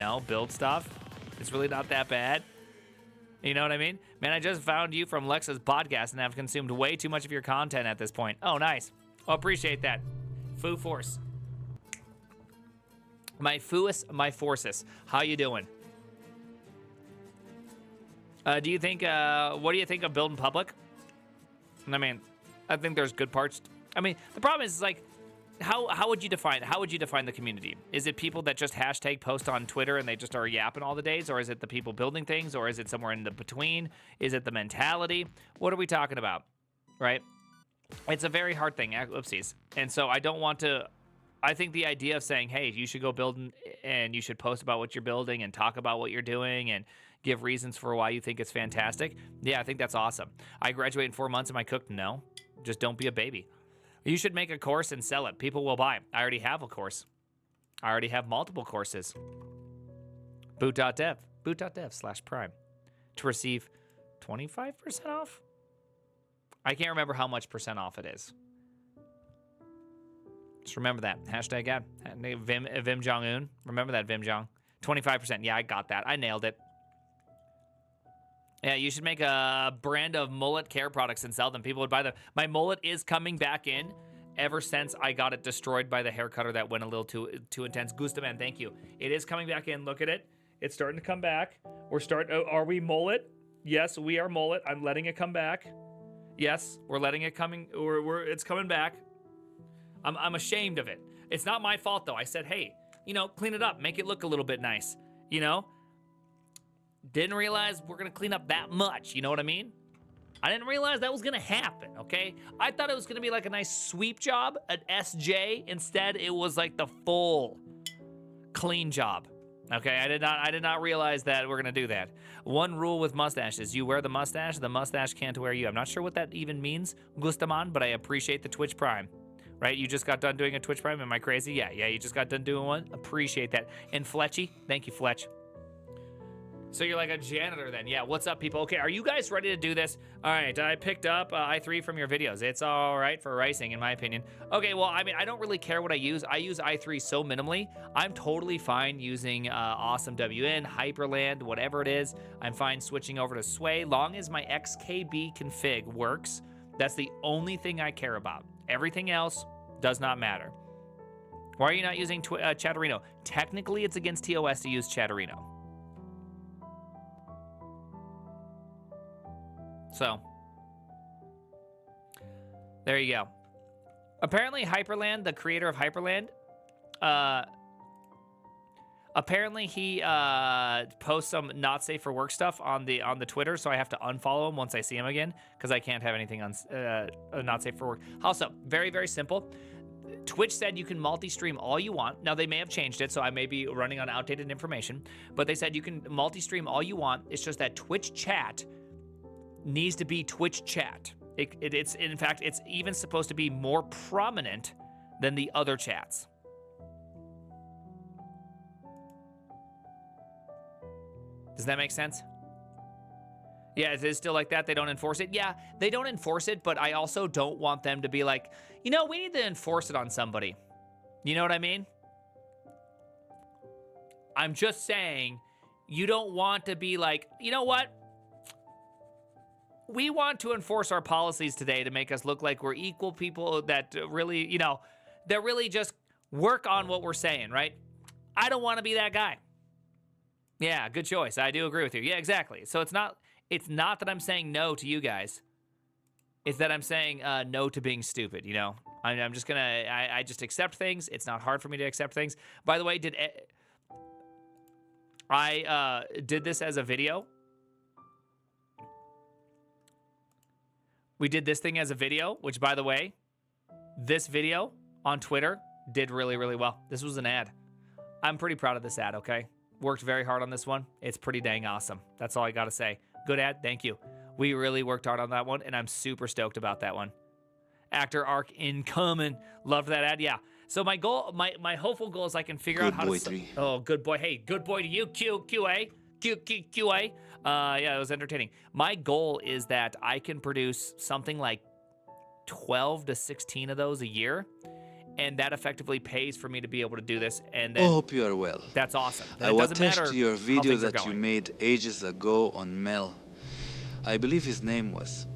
build stuff. It's really not that bad. You know what I mean? Man, I just found you from Lexa's podcast and have consumed way too much of your content at this point. Oh, nice. Oh, appreciate that. Foo Force. My forces. How you doing? What do you think of building public? I mean, I think there's good parts. I mean, the problem is like, how would you define the community? Is it people that just hashtag post on Twitter and they just are yapping all the days, or is it the people building things, or is it somewhere in the between? Is it the mentality? What are we talking about? Right? It's a very hard thing. Oopsies. And so I don't want to. I think the idea of saying, hey, you should go build and you should post about what you're building and talk about what you're doing and give reasons for why you think it's fantastic. Yeah, I think that's awesome. I graduate in 4 months. Am I cooked? No. Just don't be a baby. You should make a course and sell it. People will buy. I already have a course. I already have multiple courses. boot.dev/prime to receive 25% off. I can't remember how much percent off it is. Just remember that. Hashtag ad. Vim Jong-un. Remember that, Vim Jong. 25%. Yeah, I got that. I nailed it. Yeah, you should make a brand of mullet care products and sell them. People would buy them. My mullet is coming back in ever since I got it destroyed by the hair cutter that went a little too intense. Gustaman, thank you. It is coming back in. Look at it. It's starting to come back. Are we mullet? Yes, we are mullet. I'm letting it come back. Yes, we're letting it coming. It's coming back. I'm ashamed of it. It's not my fault though. I said, hey, clean it up, make it look a little bit nice. Didn't realize we're gonna clean up that much. You know what I mean? I didn't realize that was gonna happen. Okay, I thought it was gonna be like a nice sweep job, an SJ. Instead, it was like the full clean job. Okay, I did not realize that we're gonna do that. One rule with mustaches: you wear the mustache can't wear you. I'm not sure what that even means, Gustaman, but I appreciate the Twitch Prime. Right, you just got done doing a Twitch Prime. Am I crazy? Yeah, you just got done doing one. Appreciate that. And Fletchy, thank you, Fletch. So you're like a janitor then. Yeah, what's up, people? Okay, are you guys ready to do this? All right, I picked up i3 from your videos. It's all right for racing, in my opinion. Okay, well, I mean, I don't really care what I use. I use i3 so minimally. I'm totally fine using Awesome WN, Hyperland, whatever it is. I'm fine switching over to Sway, long as my XKB config works. That's the only thing I care about. Everything else does not matter. Why are you not using Chatterino? Technically, it's against TOS to use Chatterino. So, there you go. Apparently, Hyperland, the creator of Hyperland, apparently he posts some not safe for work stuff on the Twitter, so I have to unfollow him once I see him again because I can't have anything on not safe for work. Also, very, very simple. Twitch said you can multi-stream all you want. Now, they may have changed it, so I may be running on outdated information, but they said you can multi-stream all you want. It's just that Twitch chat needs to be Twitch chat. It's in fact, it's even supposed to be more prominent than the other chats. Does that make sense? Yeah, it is still like that. They don't enforce it. Yeah, they don't enforce it, but I also don't want them to be like, we need to enforce it on somebody. You know what I mean? I'm just saying, you don't want to be like, you know what? We want to enforce our policies today to make us look like we're equal people that really, that really just work on what we're saying, right? I don't want to be that guy. Yeah, good choice. I do agree with you. Yeah, exactly. So it's not that I'm saying no to you guys. It's that I'm saying no to being stupid, I'm just gonna, I just accept things. It's not hard for me to accept things. By the way, I did this as a video. We did this thing as a video, which, by the way, this video on Twitter did really, really well. This was an ad. I'm pretty proud of this ad, okay? Worked very hard on this one. It's pretty dang awesome. That's all I gotta say. Good ad, thank you. We really worked hard on that one, and I'm super stoked about that one. Actor arc incoming. Loved that ad, yeah. So my goal, my hopeful goal is I can figure out how to... 3. Oh, good boy. Hey, good boy to you, QA. QA. Yeah, it was entertaining. My goal is that I can produce something like 12 to 16 of those a year, and that effectively pays for me to be able to do this. And I then hope you are well. that's awesome. Then I it will doesn't matter attach to your how video things are that you going. made ages ago on Mel. I believe his name was.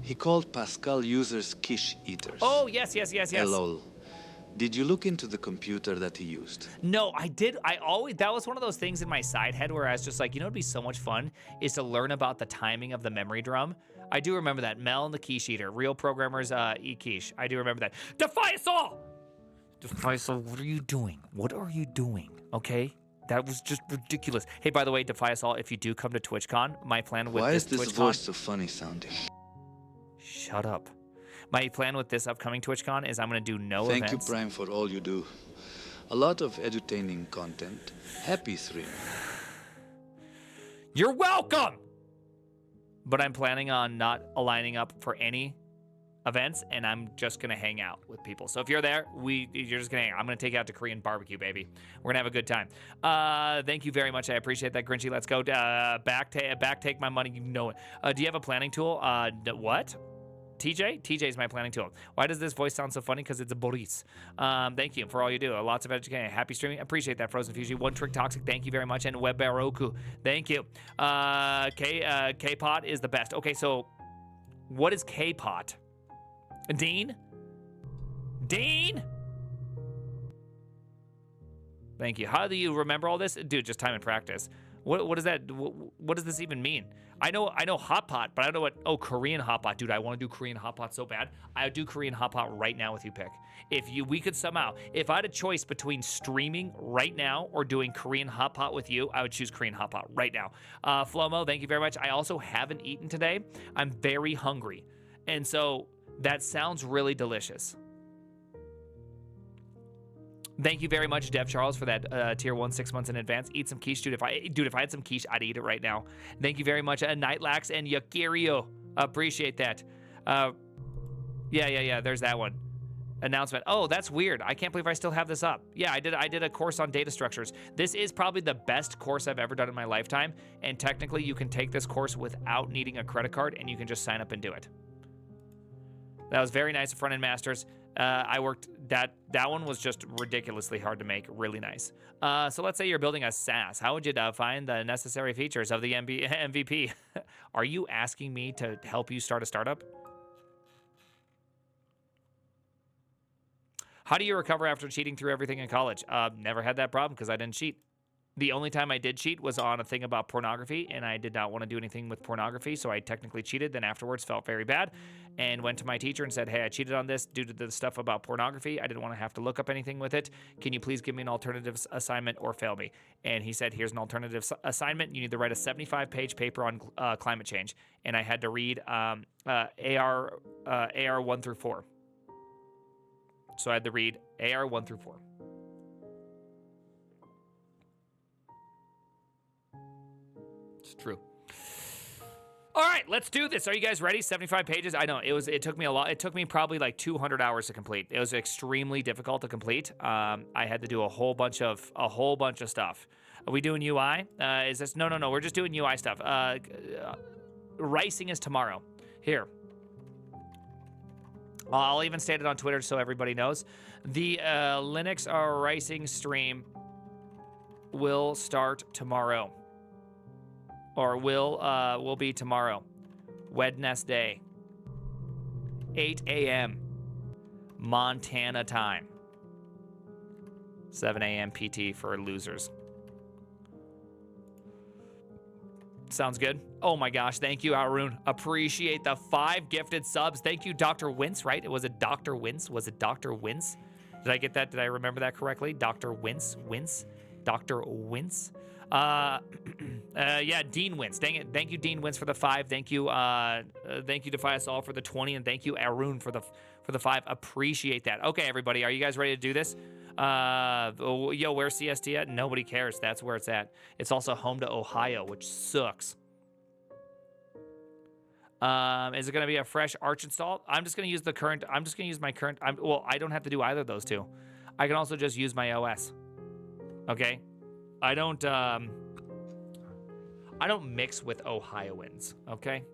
He called Pascal users quiche eaters. Oh, yes. LOL. Did you look into the computer that he used? No, I did. That was one of those things in my side head where I was just like, you know, it'd be so much fun is to learn about the timing of the memory drum. I do remember that. Mel and the quiche eater. Real programmers eat quiche. I do remember that. Defy us all! Defy us all, what are you doing? What are you doing? Okay? That was just ridiculous. Hey, by the way, Defy us all, if you do come to TwitchCon, my plan with Why this is this TwitchCon... voice so funny sounding? Shut up. My plan with this upcoming TwitchCon is I'm going to do no Thank events. you, Prime, for all you do. A lot of edutaining content. Happy streaming. You're welcome! But I'm planning on not aligning up for any events, and I'm just gonna hang out with people. So if you're there, you're just gonna hang out. I'm gonna take you out to Korean barbecue, baby. We're gonna have a good time. Thank you very much. I appreciate that, Grinchy. Let's go. Back take my money. You know it. Do you have a planning tool? What? TJ? TJ's my planning tool. Why does this voice sound so funny? Because it's a Boris. Thank you for all you do. Lots of education. Happy streaming. Appreciate that, Frozen Fusion. One Trick Toxic. Thank you very much. And Web Baroku. Thank you. K-Pot is the best. Okay, so what is K-Pot? Dean? Thank you. How do you remember all this? Dude, just time and practice. What is that? What does this even mean? I know hot pot, but I don't know what. Oh, Korean hot pot, dude. I want to do Korean hot pot so bad. I would do Korean hot pot right now with you, Pick. We could somehow, if I had a choice between streaming right now or doing Korean hot pot with you, I would choose Korean hot pot right now. Flomo, thank you very much. I also haven't eaten today. I'm very hungry, and so that sounds really delicious. Thank you very much, Dev Charles, for that tier 1 6 months in advance. Eat some quiche, dude. If I had some quiche, I'd eat it right now. Thank you very much, Nightlax and Yakirio. Appreciate that. Yeah. There's that one. Announcement. Oh, that's weird. I can't believe I still have this up. Yeah, I did a course on data structures. This is probably the best course I've ever done in my lifetime. And technically, you can take this course without needing a credit card, and you can just sign up and do it. That was very nice of Front End Masters. I worked that one was just ridiculously hard to make. Really nice. So let's say you're building a SaaS. How would you define the necessary features of the MVP? Are you asking me to help you start a startup? How do you recover after cheating through everything in college? Never had that problem because I didn't cheat. The only time I did cheat was on a thing about pornography, and I did not want to do anything with pornography, so I technically cheated, then afterwards felt very bad, and went to my teacher and said, hey, I cheated on this due to the stuff about pornography. I didn't want to have to look up anything with it. Can you please give me an alternative assignment or fail me? And he said, here's an alternative assignment. You need to write a 75-page paper on climate change, and I had to read AR 1 through 4. So I had to read AR 1 through 4. It's true. All right, let's do this. Are you guys ready? 75 pages. I know it took me a lot. It took me probably like 200 hours to complete. It was extremely difficult to complete. I had to do a whole bunch of stuff. Are we doing UI? Is this no? We're just doing UI stuff. Ricing is tomorrow. Here. I'll even state it on Twitter so everybody knows. The Linux Ricing stream will start tomorrow. Or will be tomorrow, Wednesday, 8 a.m. Montana time, 7 a.m. PT for losers. Sounds good. Oh my gosh, thank you, Arun. Appreciate the 5 gifted subs. Thank you, Dr. Wince, right? Was it Dr. Wince? Was it Dr. Wince? Did I get that? Did I remember that correctly? Dr. Wince? Dr. Wince? Yeah, Dean Wins. Dang it. Thank you, Dean Wins, for the 5. Thank you, Defy Us All for the 20, and thank you, Arun, for the 5. Appreciate that. Okay, everybody, are you guys ready to do this? Yo, where's CST at? Nobody cares. That's where it's at. It's also home to Ohio, which sucks. Is it going to be a fresh Arch install? I'm just going to use the current. I'm just going to use my current. Well, I don't have to do either of those two. I can also just use my OS. Okay. I don't mix with Ohioans, okay?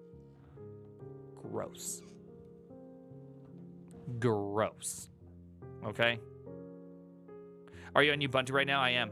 Gross. Okay? Are you on Ubuntu right now? I am.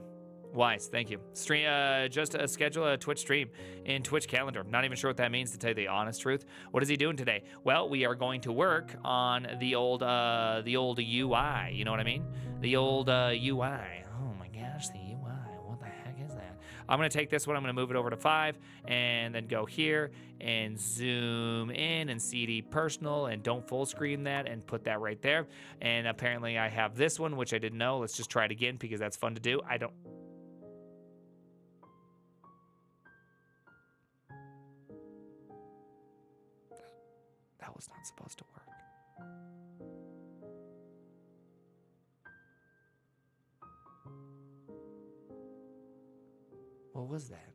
Wise, thank you. Stream, just schedule a Twitch stream in Twitch calendar. Not even sure what that means, to tell you the honest truth. What is he doing today? Well, we are going to work on the old UI. You know what I mean? The old UI. Oh my gosh, the UI. What the heck is that? I'm gonna take this one. I'm gonna move it over to 5, and then go here and zoom in and CD personal, and don't full screen that, and put that right there. And apparently I have this one, which I didn't know. Let's just try it again because that's fun to do. That was not supposed to work. What was that?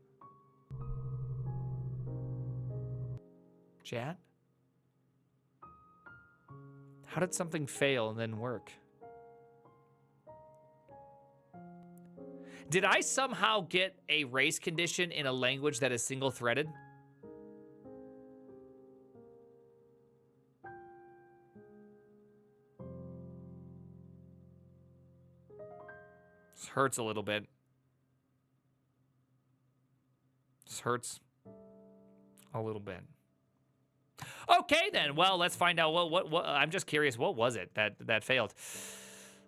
Chat? How did something fail and then work? Did I somehow get a race condition in a language that is single-threaded? This hurts a little bit. This hurts a little bit. Okay, then. Well, let's find out what I'm just curious. What was it that failed?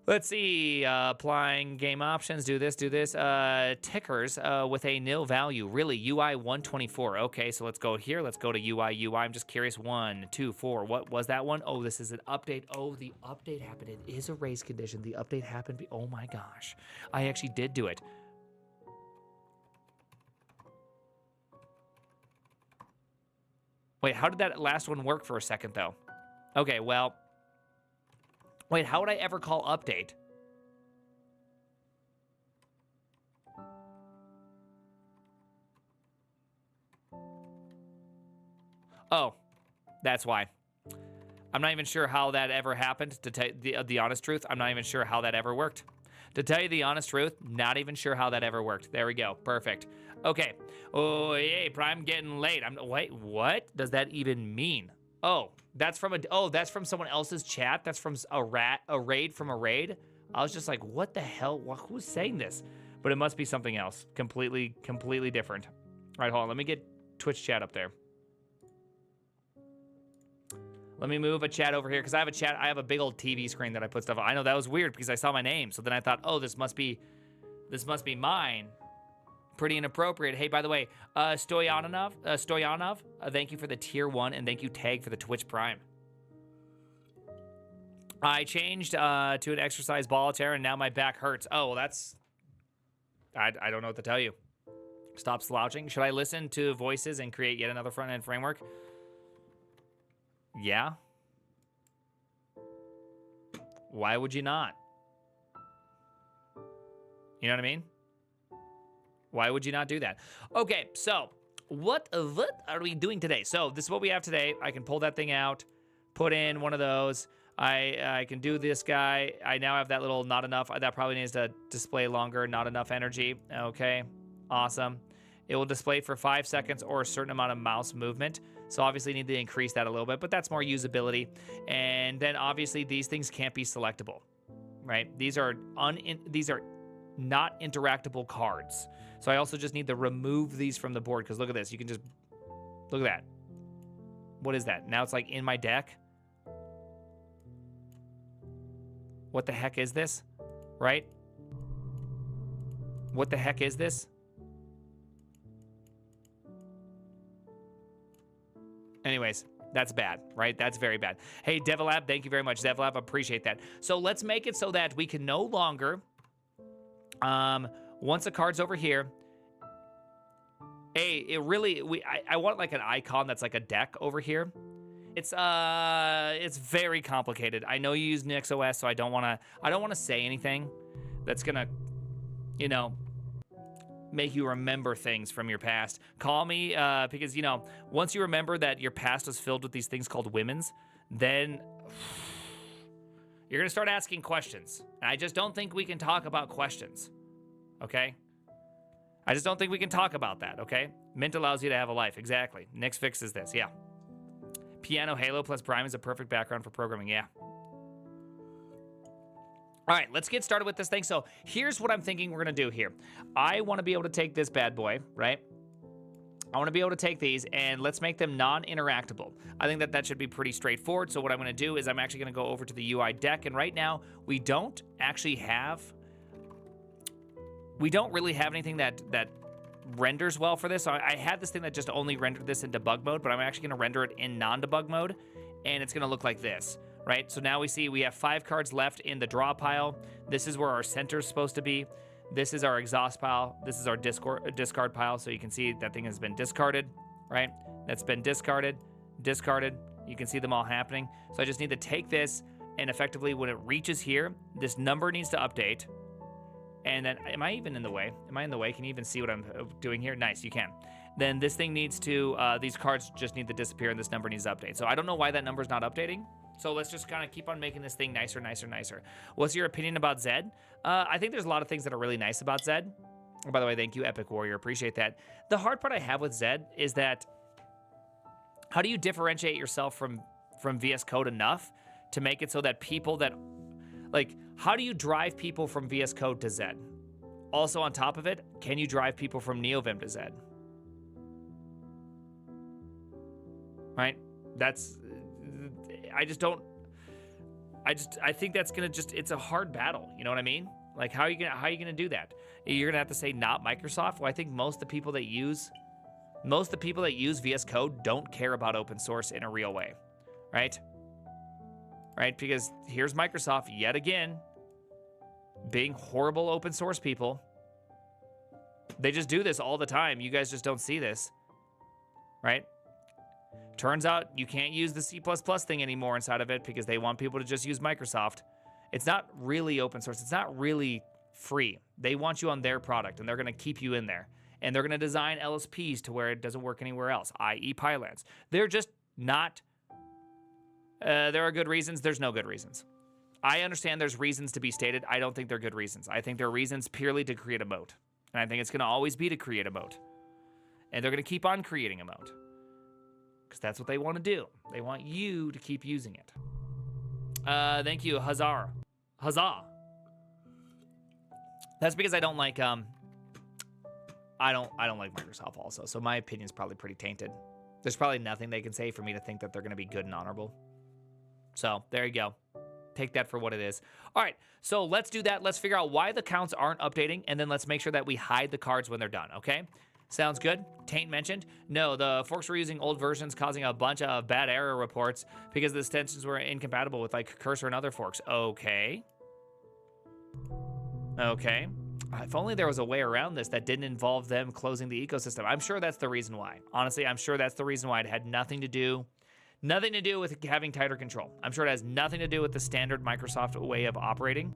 Let's see. Applying game options. Do this. Tickers with a nil value. Really, UI 124. Okay, so let's go here. Let's go to UI. I'm just curious. 1, 2, 4. What was that one? Oh, this is an update. Oh, the update happened. It is a race condition. The update happened. Oh my gosh. I actually did do it. Wait, how did that last one work for a second, though? Okay, well... Wait, how would I ever call update? Oh, that's why. I'm not even sure how that ever happened, to tell you the honest truth. I'm not even sure how that ever worked. To tell you the honest truth, not even sure how that ever worked. There we go. Perfect. Okay. Oh, yay, Prime getting late. Wait, what does that even mean? Oh, that's from someone else's chat. That's from a raid from a raid. I was just like, what the hell? Who's saying this? But it must be something else. Completely different. All right, hold on. Let me get Twitch chat up there. Let me move a chat over here because I have a chat. I have a big old TV screen that I put stuff on. I know that was weird because I saw my name. So then I thought, oh, this must be mine. Pretty inappropriate. Hey, by the way, Stoyanov, thank you for the tier 1, and thank you, Tag, for the Twitch Prime. I changed to an exercise ball chair, and now my back hurts. Oh, well, that's... I don't know what to tell you. Stop slouching. Should I listen to voices and create yet another front-end framework? Yeah. Why would you not? You know what I mean? Why would you not do that? Okay, so what are we doing today? So this is what we have today. I can pull that thing out, put in one of those. I can do this guy. I now have that little not enough. That probably needs to display longer, not enough energy. Okay, awesome. It will display for 5 seconds or a certain amount of mouse movement. So obviously need to increase that a little bit, but that's more usability. And then obviously these things can't be selectable, right? These are not interactable cards. So I also just need to remove these from the board because look at this. You can just, look at that. What is that? Now it's like in my deck. What the heck is this? Right? What the heck is this? Anyways, that's bad, right? That's very bad. Hey, Devilab, thank you very much. Devilab, appreciate that. So let's make it so that we can no longer, once a card's over here, I want like an icon that's like a deck over here. It's very complicated. I know you use NixOS, so I don't want to say anything that's gonna, you know, make you remember things from your past. Call me, because, you know, once you remember that your past was filled with these things called women's, then you're gonna start asking questions. And I just don't think we can talk about questions, okay? I just don't think we can talk about that, okay? Mint allows you to have a life, exactly. Nix fixes this, yeah. Piano Halo plus Prime is a perfect background for programming, yeah. All right, let's get started with this thing. So here's what I'm thinking we're gonna do here. I wanna be able to take this bad boy, right? I want to be able to take these and let's make them non-interactable. I think that should be pretty straightforward. So what I'm going to do is I'm actually going to go over to the UI deck, and right now we don't really have anything that renders well for this. So I had this thing that just only rendered this in debug mode, but I'm actually going to render it in non-debug mode, and it's going to look like this, right? So now we see we have 5 cards left in the draw pile. This is where our center is supposed to be. This is our exhaust pile. This is our discard pile. So you can see that thing has been discarded, right? That's been discarded. You can see them all happening. So I just need to take this, and effectively when it reaches here, this number needs to update. And then, am I even in the way? Am I in the way? Can you even see what I'm doing here? Nice, you can. Then this thing needs to, these cards just need to disappear, and this number needs to update. So I don't know why that number's not updating. So let's just kind of keep on making this thing nicer. What's your opinion about Zed? I think there's a lot of things that are really nice about Zed. Oh, by the way, thank you, Epic Warrior. Appreciate that. The hard part I have with Zed is that how do you differentiate yourself from VS Code enough to make it so that people that, like, how do you drive people from VS Code to Zed? Also, on top of it, can you drive people from NeoVim to Zed? Right? That's... I think that's gonna it's a hard battle. You know what I mean? Like, how are you gonna do that? You're gonna have to say not Microsoft. Well, I think most of the people that use VS Code don't care about open source in a real way, right? Right? Because here's Microsoft yet again, being horrible open source people. They just do this all the time. You guys just don't see this, right? Turns out you can't use the C++ thing anymore inside of it because they want people to just use Microsoft. It's not really open source. It's not really free. They want you on their product, and they're going to keep you in there. And they're going to design LSPs to where it doesn't work anywhere else, i.e. Pylance. They're just not... there are good reasons. There's no good reasons. I understand there's reasons to be stated. I don't think they're good reasons. I think they're reasons purely to create a moat. And I think it's going to always be to create a moat. And they're going to keep on creating a moat. Because that's what they want to do. They want you to keep using it. Thank you, Huzzah. That's because I don't like I don't like Microsoft also. So my opinion's probably pretty tainted. There's probably nothing they can say for me to think that they're going to be good and honorable. So there you go. Take that for what it is. All right, so let's do that. Let's figure out why the counts aren't updating, and then let's make sure that we hide the cards when they're done, okay? Sounds good? Taint mentioned? No, the forks were using old versions, causing a bunch of bad error reports because the extensions were incompatible with, like, Cursor and other forks. Okay. If only there was a way around this that didn't involve them closing the ecosystem. I'm sure that's the reason why. Honestly, I'm sure that's the reason why. It had nothing to do with having tighter control. I'm sure it has nothing to do with the standard Microsoft way of operating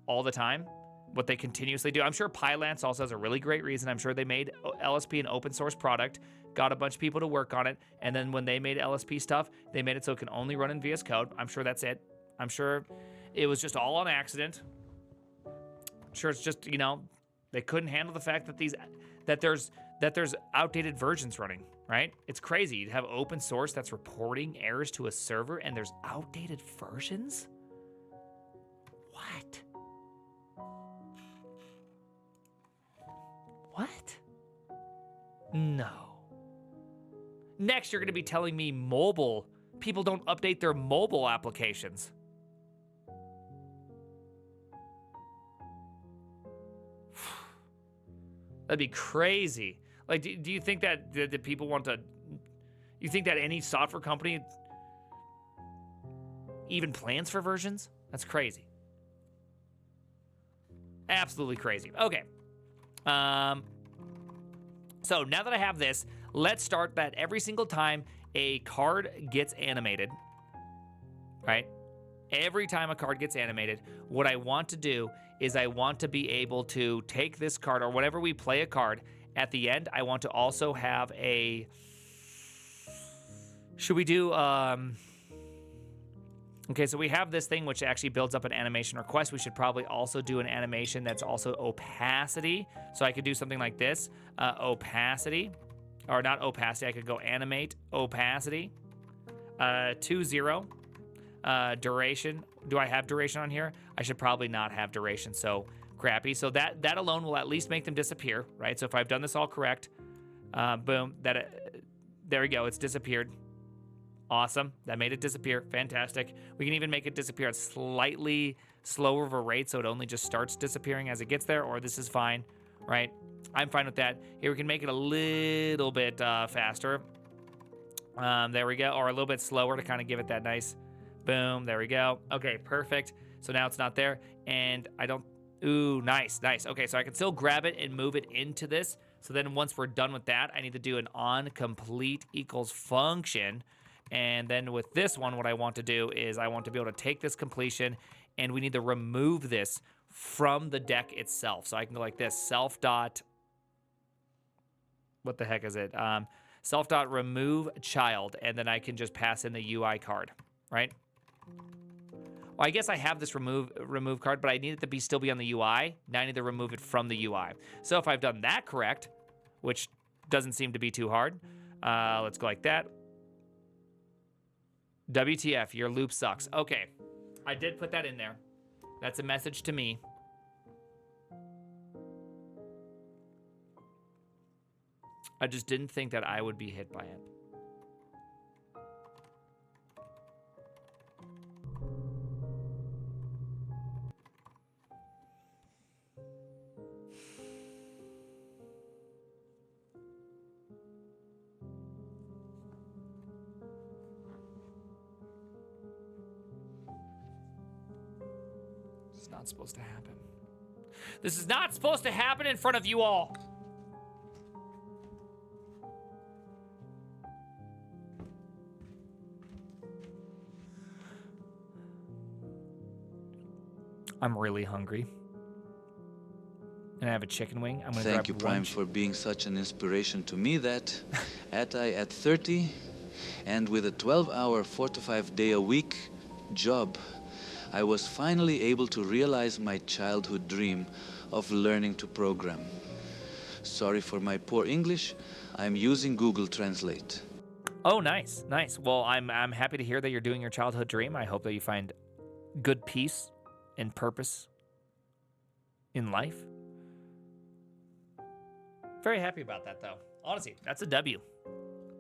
all the time. What they continuously do. I'm sure Pylance also has a really great reason. I'm sure they made LSP an open source product, got a bunch of people to work on it, and then when they made LSP stuff, they made it so it can only run in VS Code. I'm sure that's it. I'm sure it was just all on accident. I'm sure it's just, you know, they couldn't handle the fact that there's outdated versions running, right? It's crazy. You'd have open source that's reporting errors to a server and there's outdated versions? What? What? No. Next, you're going to be telling me mobile. People don't update their mobile applications. That'd be crazy. Like, do you think that people want to... You think that any software company even plans for versions? That's crazy. Absolutely crazy. Okay. So now that I have this, let's start that every single time a card gets animated, right? Every time a card gets animated, what I want to do is I want to be able to take this card, or whenever we play a card, at the end, I want to also have a... Should we do... Okay, so we have this thing which actually builds up an animation request. We should probably also do an animation that's also opacity. So I could do something like this, opacity, or not opacity, I could go animate opacity, 2-0, duration. Do I have duration on here? I should probably not have duration so crappy. So that alone will at least make them disappear, right? So if I've done this all correct, boom, there we go. It's disappeared. Awesome. That made it disappear. Fantastic. We can even make it disappear at slightly slower of a rate, so it only just starts disappearing as it gets there, or this is fine, right? I'm fine with that. Here, we can make it a little bit faster. There we go. Or a little bit slower to kind of give it that nice boom. There we go. Okay, perfect. So now it's not there, and I don't... Ooh, nice. Okay, so I can still grab it and move it into this. So then once we're done with that, I need to do an onComplete equals function. And then with this one, what I want to do is I want to be able to take this completion, and we need to remove this from the deck itself. So I can go like this, self dot... What the heck is it? Self dot remove child, and then I can just pass in the UI card, right? Well, I guess I have this remove card, but I need it to still be on the UI. Now I need to remove it from the UI. So if I've done that correct, which doesn't seem to be too hard, let's go like that. WTF, your loop sucks. Okay, I did put that in there. That's a message to me. I just didn't think that I would be hit by it. It's not supposed to happen. This is not supposed to happen in front of you all. I'm really hungry. And I have a chicken wing. I'm gonna grab Thank you, Prime, for being such an inspiration to me that at 30 and with a 12-hour, 4 to 5 day a week job, I was finally able to realize my childhood dream of learning to program. Sorry for my poor English. I'm using Google Translate. Oh, nice. Well, I'm happy to hear that you're doing your childhood dream. I hope that you find good peace and purpose in life. Very happy about that, though. Honestly, that's a W.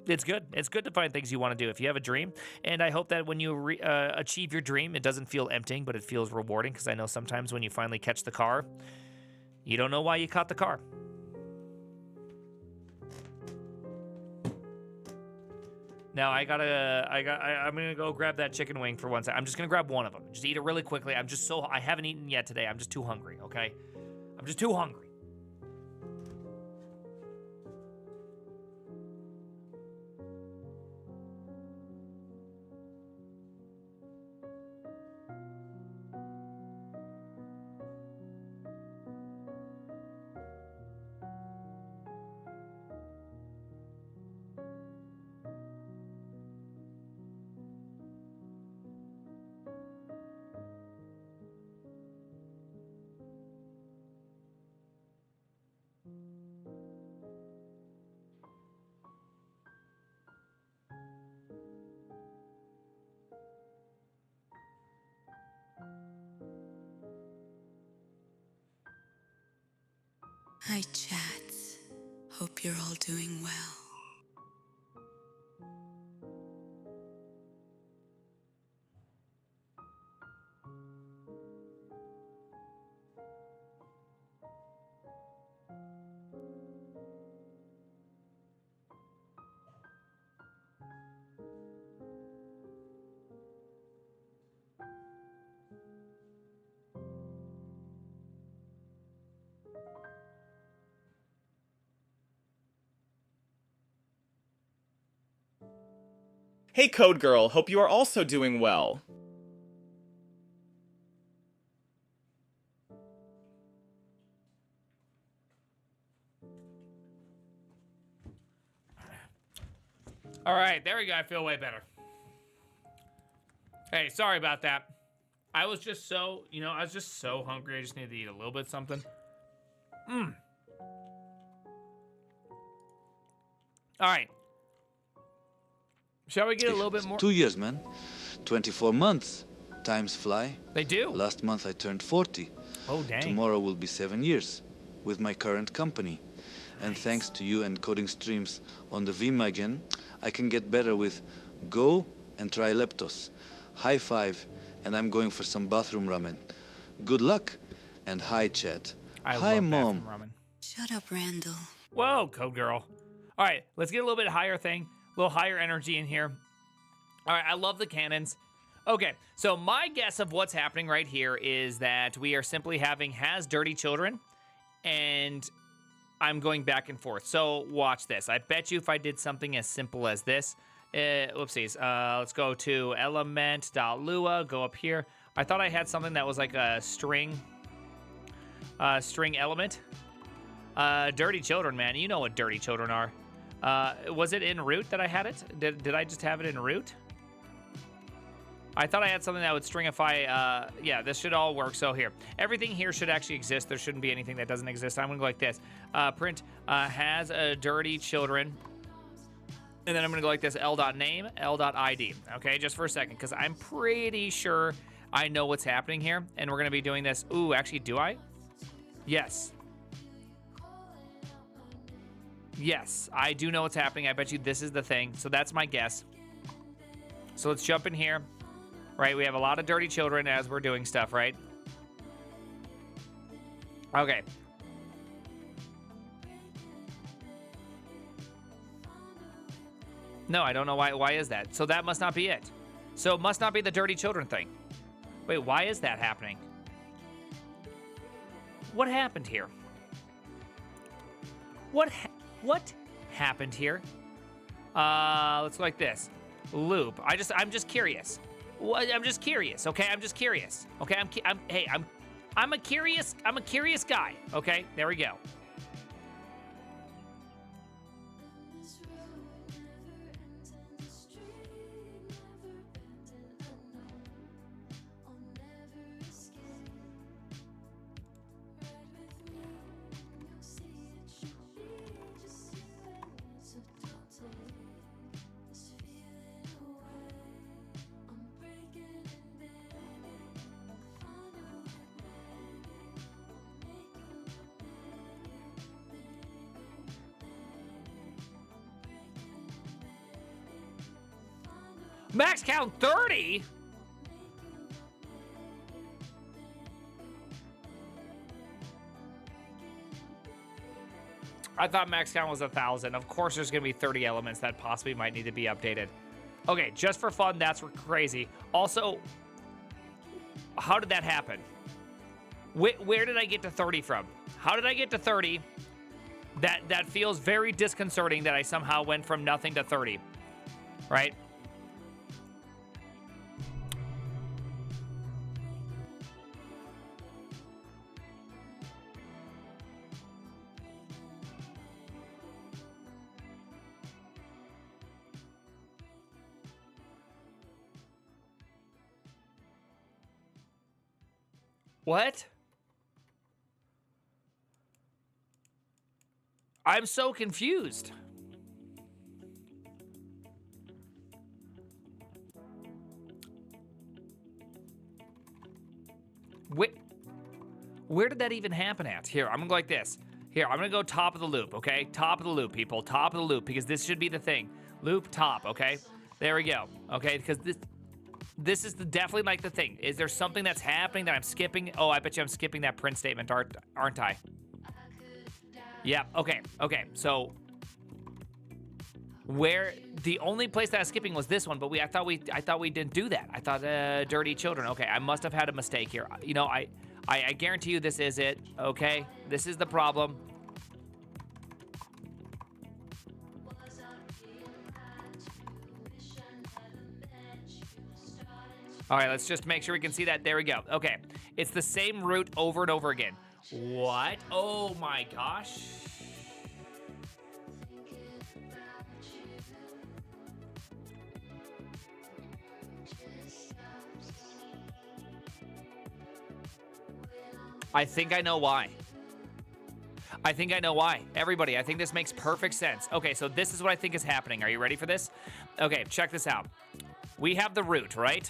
It's good. It's good to find things you want to do if you have a dream. And I hope that when you achieve your dream, it doesn't feel emptying, but it feels rewarding, because I know sometimes when you finally catch the car, you don't know why you caught the car. Now I'm gonna go grab that chicken wing for 1 second. I'm just gonna grab one of them. Just eat it really quickly. I haven't eaten yet today. I'm just too hungry, okay? I'm just too hungry. Hi, chats. Hope you're all doing well. Hey Code Girl, hope you are also doing well. All right, there we go. I feel way better. Hey, sorry about that. I was just so hungry. I just needed to eat a little bit something. All right. Shall we get a little bit more? 2 years, man. 24 months. Times fly. They do. Last month I turned 40. Oh, dang. Tomorrow will be 7 years with my current company. And thanks to you and coding streams on the ThePrimeagen, I can get better with Go and try Leptos. High five, and I'm going for some bathroom ramen. Good luck, and hi, chat. I Hi, love Mom. bathroom ramen. Shut up, Randall. Whoa, Code Girl. All right, let's get a little bit higher thing, a little higher energy in here. All right, I love the cannons. Okay, so my guess of what's happening right here is that we are simply having has dirty children, and I'm going back and forth. So watch this. I bet you if I did something as simple as this, whoopsies. Let's go to element.lua, go up here. I thought I had something that was like a string element. Dirty children, man. You know what dirty children are. Was it in root that I had it? Did I just have it in root? I thought I had something that would stringify, yeah, this should all work. So here, everything here should actually exist. There shouldn't be anything that doesn't exist. I'm gonna go like this. Print has a dirty children. And then I'm gonna go like this, l.name, l.id. Okay, just for a second, because I'm pretty sure I know what's happening here. And we're gonna be doing this. Ooh, actually, do I? Yes. Yes, I do know what's happening. I bet you this is the thing. So that's my guess. So let's jump in here. Right, we have a lot of dirty children as we're doing stuff, right? Okay. No, I don't know why. Why is that? So that must not be it. So it must not be the dirty children thing. Wait, why is that happening? What happened here? What happened here? Let's go like this. Loop. I'm just curious. I'm just curious. Okay, I'm just curious. Okay, I'm a curious guy. Okay, there we go. Max count 30? I thought max count was 1,000. Of course there's gonna be 30 elements that possibly might need to be updated. Okay, just for fun, that's crazy. Also, how did that happen? Where did I get to 30 from? How did I get to 30? That feels very disconcerting that I somehow went from nothing to 30, right? What? I'm so confused. Where did that even happen at? Here, I'm gonna go like this. Here, I'm gonna go top of the loop, okay? Top of the loop, people. Top of the loop, because this should be the thing. Loop top, okay? There we go, okay? Because this is definitely like the thing. Is there something that's happening that I'm skipping? Oh, I bet you I'm skipping that print statement, aren't I? Yeah, okay, so where the only place that I was skipping was this one, but I thought we didn't do that. I thought dirty children. Okay, I must have had a mistake here. You know, I guarantee you this is it, okay? This is the problem. All right, let's just make sure we can see that. There we go. Okay, it's the same route over and over again. What? Oh my gosh. I think I know why. Everybody, I think this makes perfect sense. Okay, so this is what I think is happening. Are you ready for this? Okay, check this out. We have the root, right?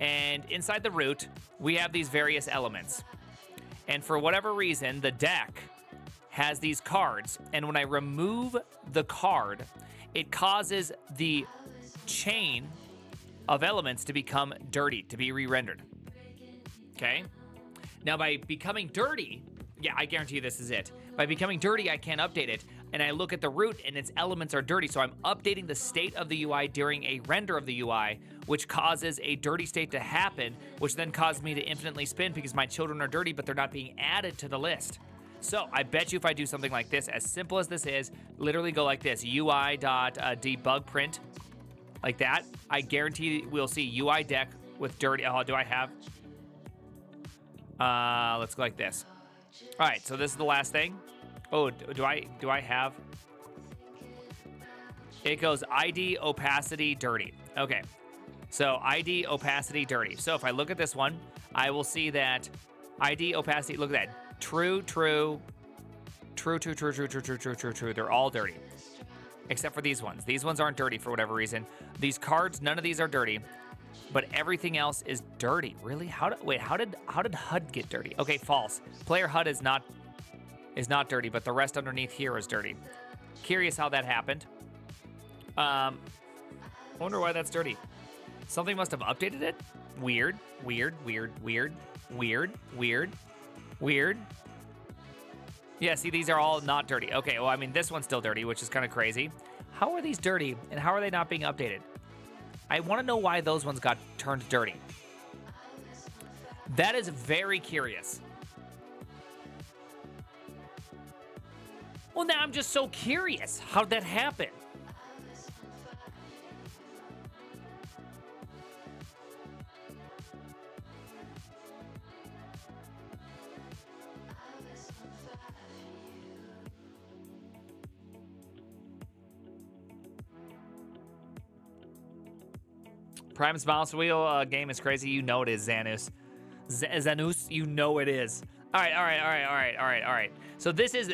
And inside the root, we have these various elements. And for whatever reason, the deck has these cards. And when I remove the card, it causes the chain of elements to become dirty, to be re-rendered. Okay? Now, by becoming dirty, yeah, I guarantee you this is it. By becoming dirty, I can't update it. And I look at the root and its elements are dirty. So I'm updating the state of the UI during a render of the UI, which causes a dirty state to happen, which then causes me to infinitely spin because my children are dirty, but they're not being added to the list. So I bet you if I do something like this, as simple as this is, literally go like this, UI.debug print, like that, I guarantee we'll see UI deck with dirty. Oh, do I have? Let's go like this. All right, so this is the last thing. Oh, do I have? It goes ID opacity dirty. Okay, so ID opacity dirty. So if I look at this one, I will see that ID opacity. Look at that. True. They're all dirty, except for these ones. These ones aren't dirty for whatever reason. These cards, none of these are dirty, but everything else is dirty. Really? How did HUD get dirty? Okay, false. Player HUD is not dirty, but the rest underneath here is dirty. Curious how that happened. Wonder why that's dirty. Something must have updated it. Weird. Yeah, see, these are all not dirty. Okay, well, I mean, this one's still dirty, which is kind of crazy. How are these dirty, and how are they not being updated? I want to know why those ones got turned dirty. That is very curious. Well, now I'm just so curious. How'd that happen? Prime's mouse wheel game is crazy. You know it is, Zanus. Zanus, you know it is. All right. So this is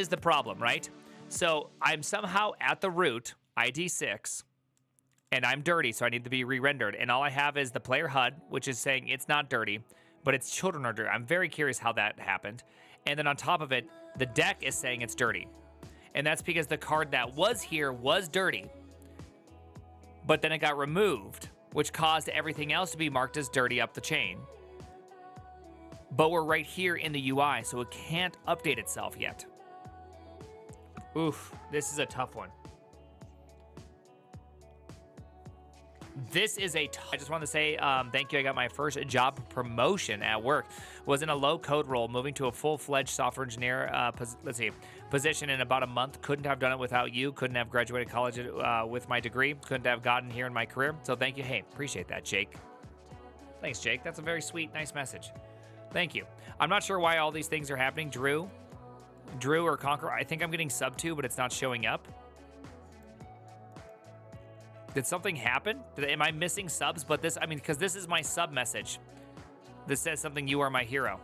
the problem, right? So I'm somehow at the root, ID 6, and I'm dirty, so I need to be re-rendered. And all I have is the player HUD, which is saying it's not dirty, but its children are dirty. I'm very curious how that happened. And then on top of it, the deck is saying it's dirty. And that's because the card that was here was dirty, but then it got removed, which caused everything else to be marked as dirty up the chain. But we're right here in the UI, so it can't update itself yet. Oof, this is a tough one. This is I just want to say thank you. I got my first job promotion at work. Was in a low code role, moving to a full-fledged software engineer position in about a month. Couldn't have done it without you. Couldn't have graduated college with my degree. Couldn't have gotten here in my career. So thank you. Hey, appreciate that, Jake. Thanks, Jake. That's a very sweet, nice message. Thank you. I'm not sure why all these things are happening. Drew or Conquer. I think I'm getting sub 2, but it's not showing up. Did something happen? Am I missing subs? But this, I mean, because this is my sub message. This says something, you are my hero.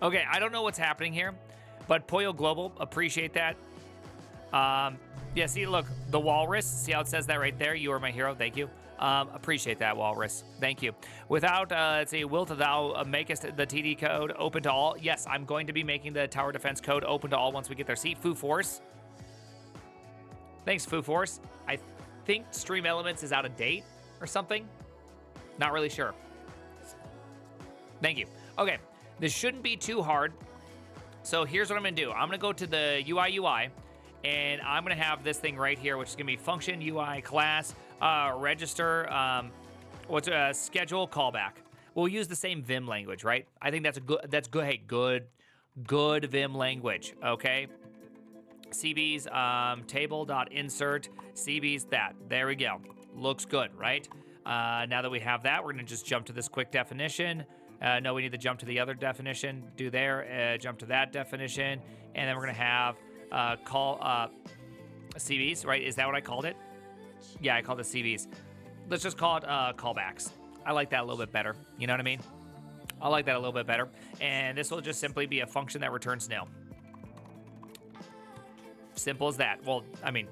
Okay, I don't know what's happening here, but Pollo Global, appreciate that. Yeah, see, look, the walrus, see how it says that right there? You are my hero, thank you. Appreciate that, walrus, thank you. Without, let's see, wilt thou makest the TD code open to all? Yes, I'm going to be making the tower defense code open to all once we get there. See, Foo Force. Thanks, Foo Force. I think Stream Elements is out of date or something. Not really sure. Thank you. Okay, this shouldn't be too hard. So here's what I'm gonna do. I'm gonna go to the UI, and I'm gonna have this thing right here, which is gonna be function UI class register. Schedule callback. We'll use the same Vim language, right? I think that's a good. That's good. Hey, good Vim language. Okay. CB's table.insert CB's that. There we go. Looks good, right? Now that we have that, we're gonna just jump to this quick definition. No, we need to jump to the other definition. Do there, jump to that definition, and then we're gonna have call CBs, right? Is that what I called it? Yeah, I called it CBs. Let's just call it callbacks. I like that a little bit better. You know what I mean? I like that a little bit better. And this will just simply be a function that returns nil. Simple as that. Well, I mean,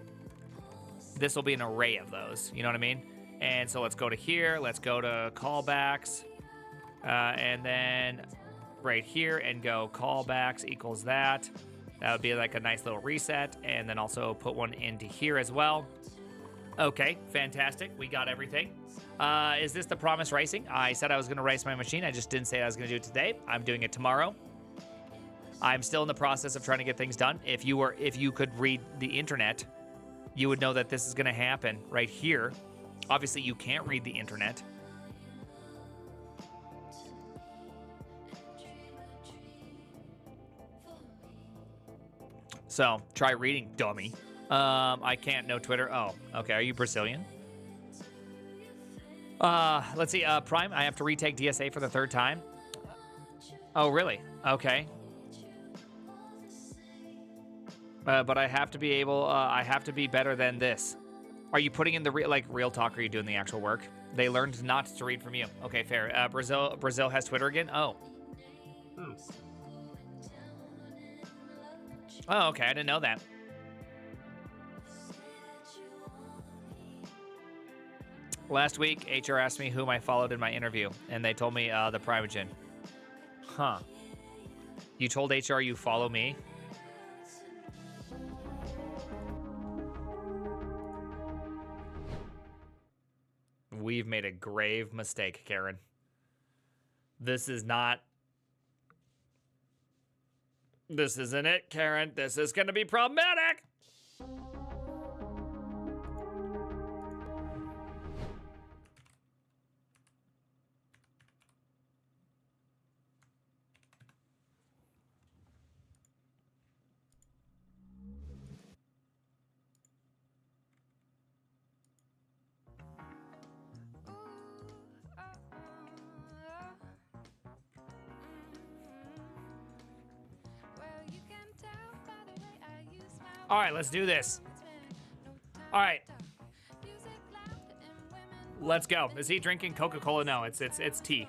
this will be an array of those. You know what I mean? And so let's go to here. Let's go to callbacks. And then right here and go callbacks equals that. That would be like a nice little reset. And then also put one into here as well. Okay, fantastic. We got everything. Is this the promised racing? I said I was going to race my machine. I just didn't say I was going to do it today. I'm doing it tomorrow. I'm still in the process of trying to get things done. If you could read the internet, you would know that this is going to happen right here. Obviously, you can't read the internet. So try reading, dummy. I can't know Twitter. Oh, okay. Are you Brazilian? Let's see. Prime, I have to retake DSA for the 3rd time. Oh, really? Okay. But I have to be able. I have to be better than this. Are you putting in the real talk? Or are you doing the actual work? They learned not to read from you. Okay, fair. Brazil has Twitter again. Oh. Oh, okay. I didn't know that. Last week, HR asked me whom I followed in my interview, and they told me ThePrimeagen. Huh. You told HR you follow me? We've made a grave mistake, Karen. This is not... This isn't it, Karen. This is going to be problematic. All right, let's do this. All right. Let's go. Is he drinking Coca-Cola? No, it's tea.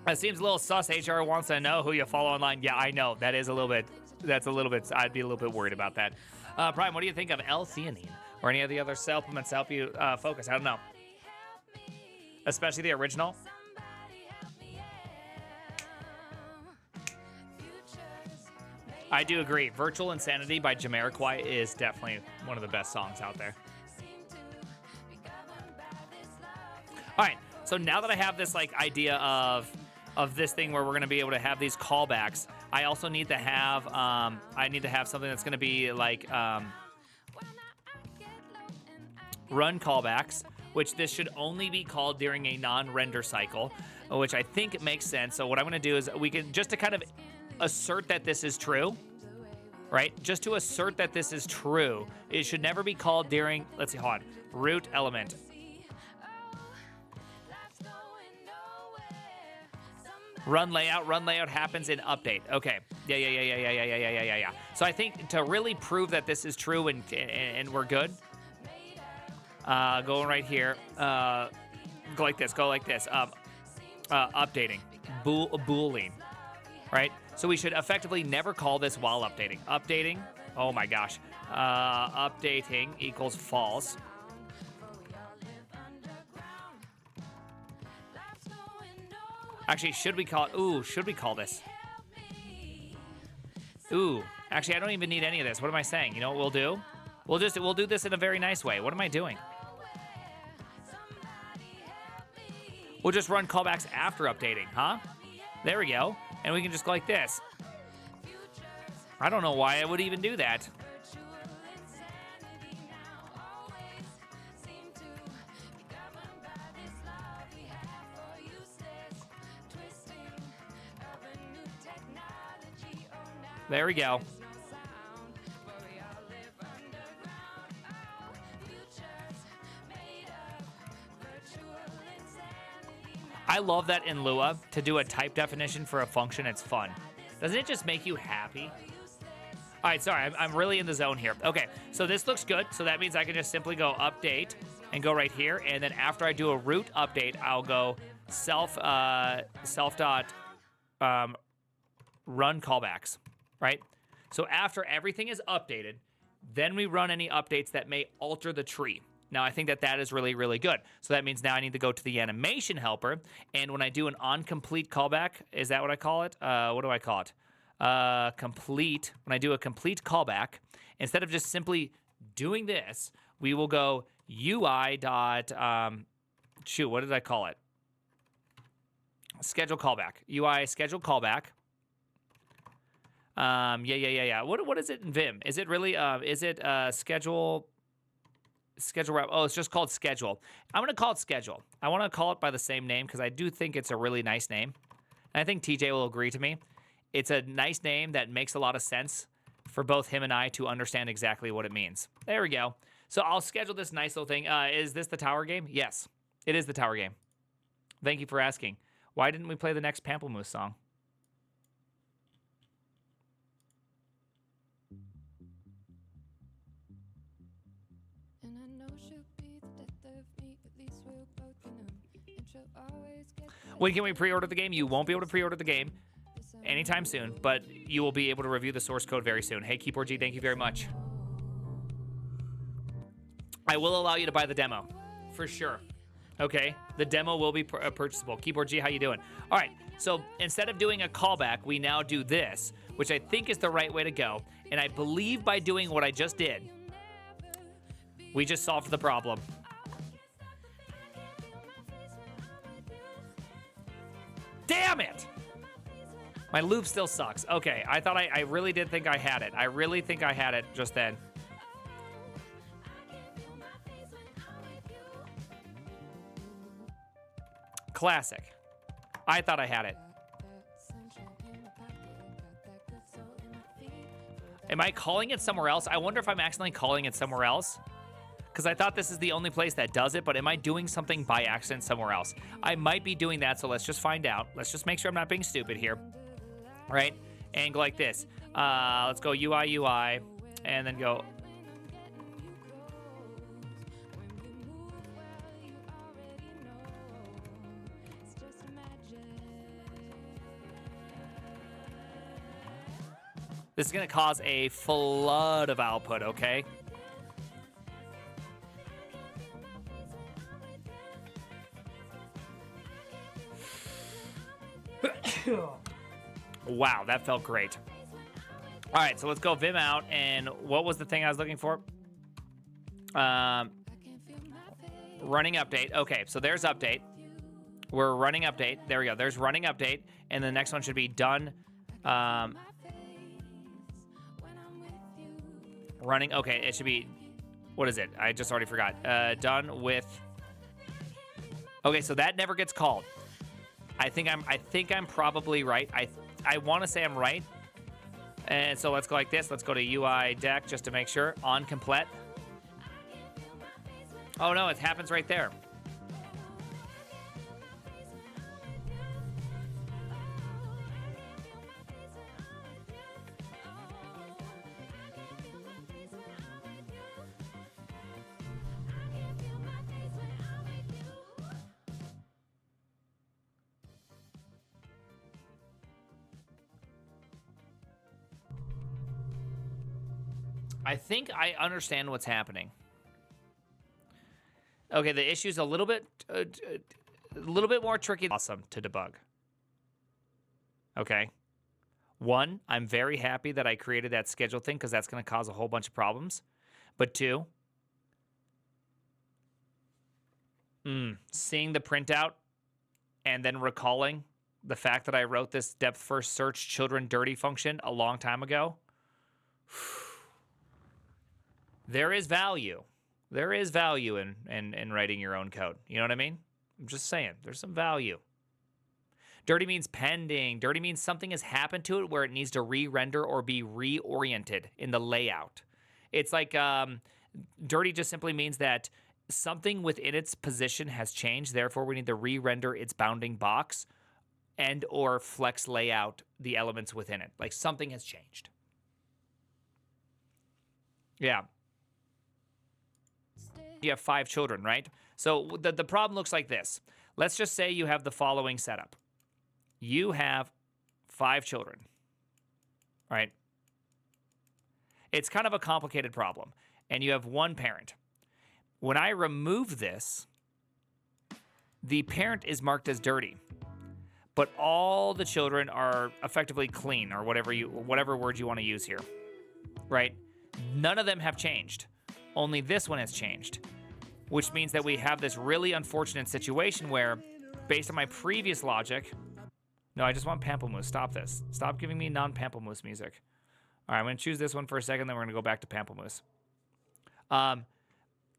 That seems a little sus. HR wants to know who you follow online. Yeah, I know. That is a little bit, I'd be a little bit worried about that. Prime, what do you think of L-theanine or any of the other supplements to help you focus? I don't know. Especially the original. I do agree. Virtual Insanity by Jamiroquai is definitely one of the best songs out there. All right, so now that I have this idea of this thing where we're going to be able to have these callbacks, I also need to have something that's going to be run callbacks, which this should only be called during a non-render cycle, which I think it makes sense. So what I'm going to do is we can just to kind of assert that this is true, right? Just to assert that this is true, it should never be called during, let's see, hold on, root element. Run layout happens in update. Okay, yeah. So I think to really prove that this is true and we're good, going right here, go like this, updating, boolean, right? So we should effectively never call this while updating. Updating, oh my gosh. Updating equals false. Actually, should we call this? Ooh, actually, I don't even need any of this. What am I saying? You know what we'll do? We'll do this in a very nice way. What am I doing? We'll just run callbacks after updating, huh? There we go. And we can just go like this. I don't know why I would even do that. There we go. I love that in Lua, to do a type definition for a function, it's fun. Doesn't it just make you happy? All right, sorry, I'm really in the zone here. Okay, so this looks good. So that means I can just simply go update and go right here. And then after I do a root update, I'll go self dot run callbacks, right? So after everything is updated, then we run any updates that may alter the tree. Now, I think that is really, really good. So that means now I need to go to the animation helper, and when I do an on-complete callback, is that what I call it? What do I call it? Complete. When I do a complete callback, instead of just simply doing this, we will go UI dot, what did I call it? Schedule callback. UI schedule callback. Yeah. What is it in Vim? Is it really, schedule wrap? Oh, it's just called schedule. I'm going to call it schedule. I want to call it by the same name because I do think it's a really nice name. And I think TJ will agree to me. It's a nice name that makes a lot of sense for both him and I to understand exactly what it means. There we go. So I'll schedule this nice little thing. Is this the tower game? Yes, it is the tower game. Thank you for asking. Why didn't we play the next Pamplemousse song? When can we pre-order the game? You won't be able to pre-order the game anytime soon, but you will be able to review the source code very soon. Hey, Keyboard G, thank you very much. I will allow you to buy the demo, for sure. Okay, the demo will be purchasable. Keyboard G, how you doing? All right, so instead of doing a callback, we now do this, which I think is the right way to go. And I believe by doing what I just did, we just solved the problem. Damn it! My loop still sucks. Okay, I really did think I had it. I really think I had it just then. Classic. I thought I had it. Am I calling it somewhere else? I wonder if I'm accidentally calling it somewhere else. Because I thought this is the only place that does it, but am I doing something by accident somewhere else? I might be doing that, so let's just find out. Let's just make sure I'm not being stupid here. All right? And go like this. Let's go UI, and then go... This is going to cause a flood of output, okay? Wow, that felt great. All right, so let's go Vim out. And what was the thing I was looking for? Running update. Okay, so there's update. We're running update. There we go. There's running update. And the next one should be done. Running. Okay, it should be... What is it? I just already forgot. Done with... Okay, so that never gets called. I think I'm probably right. I want to say I'm right. And so let's go like this. Let's go to UI deck just to make sure. On complete. Oh no, it happens right there. I think I understand what's happening. Okay, the issue's a little bit more tricky. Awesome to debug. Okay. One, I'm very happy that I created that schedule thing because that's going to cause a whole bunch of problems. But two, seeing the printout and then recalling the fact that I wrote this depth first search children dirty function a long time ago. There is value. There is value in writing your own code. You know what I mean? I'm just saying. There's some value. Dirty means pending. Dirty means something has happened to it where it needs to re-render or be reoriented in the layout. It's like dirty just simply means that something within its position has changed. Therefore, we need to re-render its bounding box and or flex layout the elements within it. Like something has changed. Yeah. You have 5 children, right? So the problem looks like this. Let's just say you have the following setup. You have 5 children, right? It's kind of a complicated problem. And you have one parent. When I remove this, the parent is marked as dirty, but all the children are effectively clean, or whatever word you want to use here, right? None of them have changed. Only this one has changed, which means that we have this really unfortunate situation where, based on my previous logic, no, I just want Pamplemousse. Stop this. Stop giving me non-Pamplemousse music. All right, I'm going to choose this one for a second, then we're going to go back to Pamplemousse.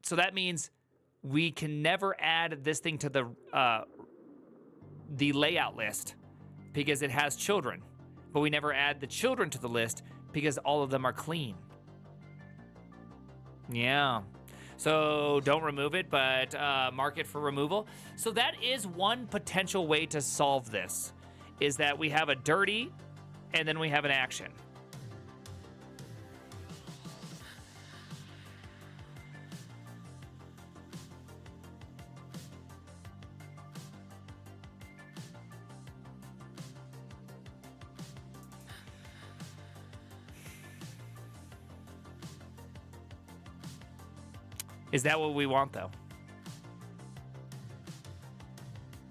So that means we can never add this thing to the layout list because it has children, but we never add the children to the list because all of them are clean. Yeah. So don't remove it, but mark it for removal. So that is one potential way to solve this, is that we have a dirty and then we have an action. Is that what we want, though?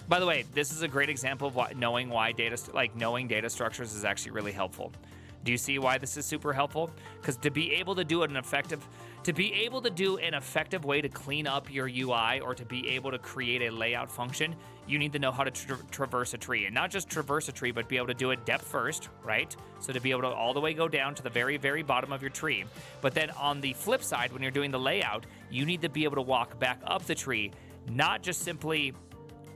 By the way, this is a great example of knowing data structures is actually really helpful. Do you see why this is super helpful? Because to be able to do an effective way to clean up your UI, or to be able to create a layout function, you need to know how to traverse a tree, and not just traverse a tree, but be able to do it depth first, right? So to be able to all the way go down to the very, very bottom of your tree. But then on the flip side, when you're doing the layout, you need to be able to walk back up the tree, not just simply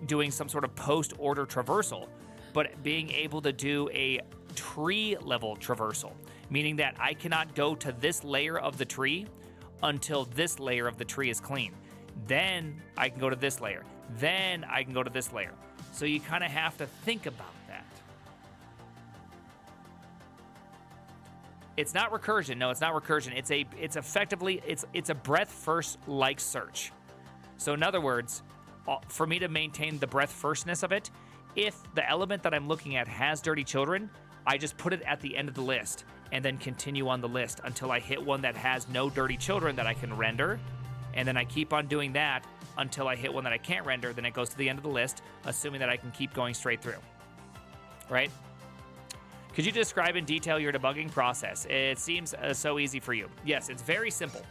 doing some sort of post-order traversal, but being able to do a tree-level traversal, meaning that I cannot go to this layer of the tree until this layer of the tree is clean. Then I can go to this layer. Then I can go to this layer. So you kind of have to think about that. It's not recursion. No, it's not recursion. It's effectively a breadth first like search. So in other words, for me to maintain the breadth firstness of it, if the element that I'm looking at has dirty children, I just put it at the end of the list and then continue on the list until I hit one that has no dirty children that I can render. And then I keep on doing that until I hit one that I can't render. Then it goes to the end of the list, assuming that I can keep going straight through. Right? Could you describe in detail your debugging process? It seems so easy for you. Yes, it's very simple.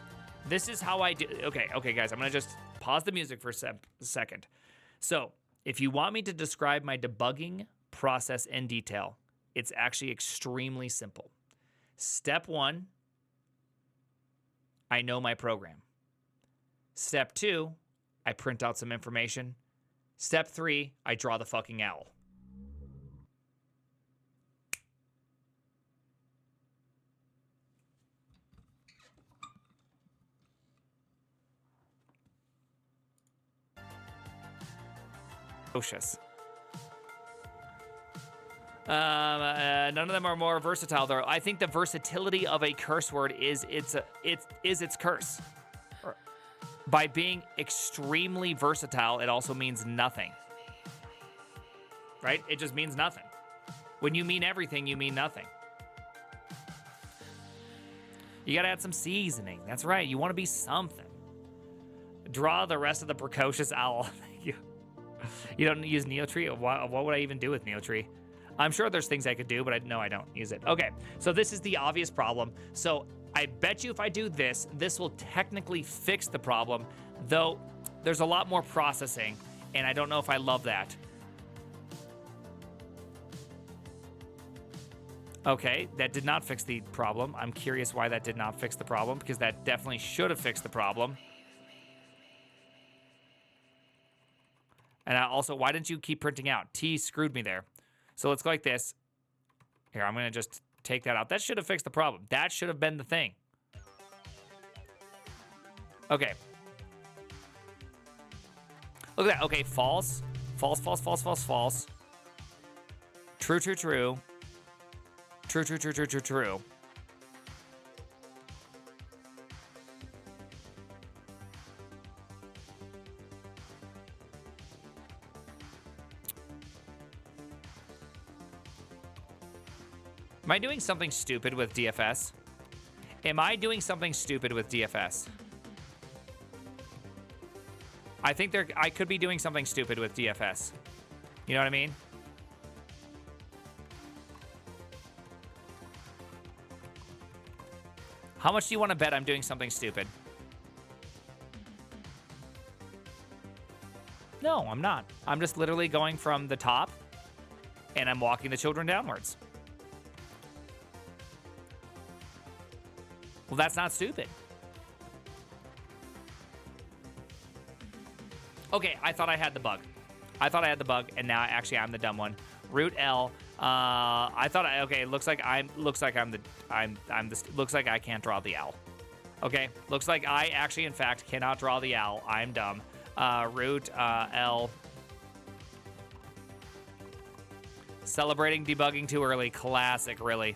This is how I do. Okay, guys, I'm going to just pause the music for a second. So, if you want me to describe my debugging process in detail, it's actually extremely simple. Step 1, I know my program. Step 2, I print out some information. Step 3, I draw the fucking owl. None of them are more versatile, though. I think the versatility of a curse word is its curse. By being extremely versatile, it also means nothing. Right? It just means nothing. When you mean everything, you mean nothing. You gotta add some seasoning. That's right. You want to be something. Draw the rest of the precocious owl. You don't use Neotree? What would I even do with Neotree? I'm sure there's things I could do, but I don't use it. Okay, so this is the obvious problem. So I bet you if I do this, this will technically fix the problem, though there's a lot more processing, and I don't know if I love that. Okay, that did not fix the problem. I'm curious why that did not fix the problem, because that definitely should have fixed the problem. And also, why didn't you keep printing out? T screwed me there. So let's go like this. Here, I'm going to just take that out. That should have fixed the problem. That should have been the thing. Okay. Look at that. Okay, false. False, false, false, false, false. True, true, true. True, true, true, true, true, true. Am I doing something stupid with DFS? Am I doing something stupid with DFS? I think I could be doing something stupid with DFS. You know what I mean? How much do you want to bet I'm doing something stupid? No, I'm not. I'm just literally going from the top and I'm walking the children downwards. Well, that's not stupid. Okay, I thought I had the bug. And now actually I'm the dumb one. Root L. Okay, looks like I can't draw the owl. Okay, looks like I actually in fact cannot draw the owl. I'm dumb. Root L. Celebrating debugging too early. Classic, really.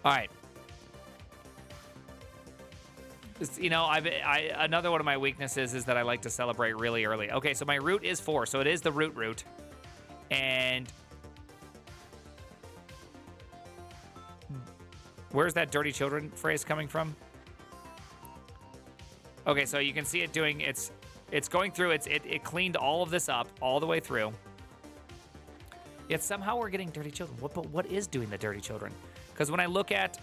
All right. You know, another one of my weaknesses is that I like to celebrate really early. Okay, so my root is 4, so it is the root. And where's that dirty children phrase coming from? Okay, so you can see it doing, it's going through, it cleaned all of this up all the way through. Yet somehow we're getting dirty children. What is doing the dirty children? Because when I look at,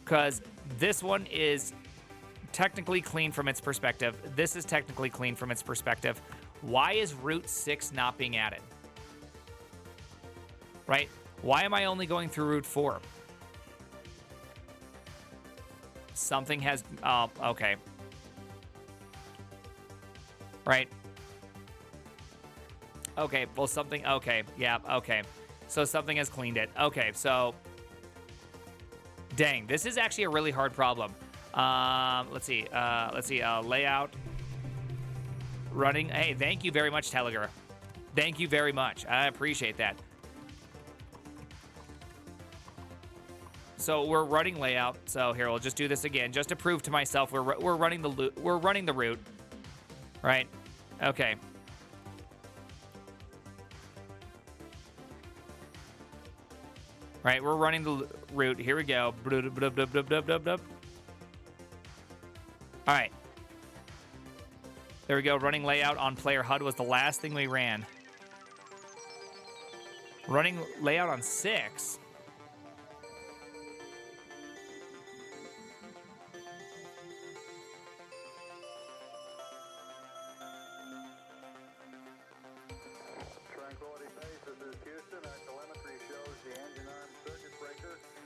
because this one is technically clean from its perspective. This is technically clean from its perspective. Why is root 6 not being added? Right? Why am I only going through root 4? Something has, oh, okay. Right. Okay, well something, okay, yeah, okay. So something has cleaned it. Okay, so, dang, this is actually a really hard problem. Let's see, layout. Running, hey, thank you very much, Telegram. Thank you very much, I appreciate that. So we're running layout. So here, we'll just do this again, just to prove to myself we're running the root, right? Okay. Right, we're running the root. Here we go. All right. There we go. Running layout on player HUD was the last thing we ran. Running layout on 6.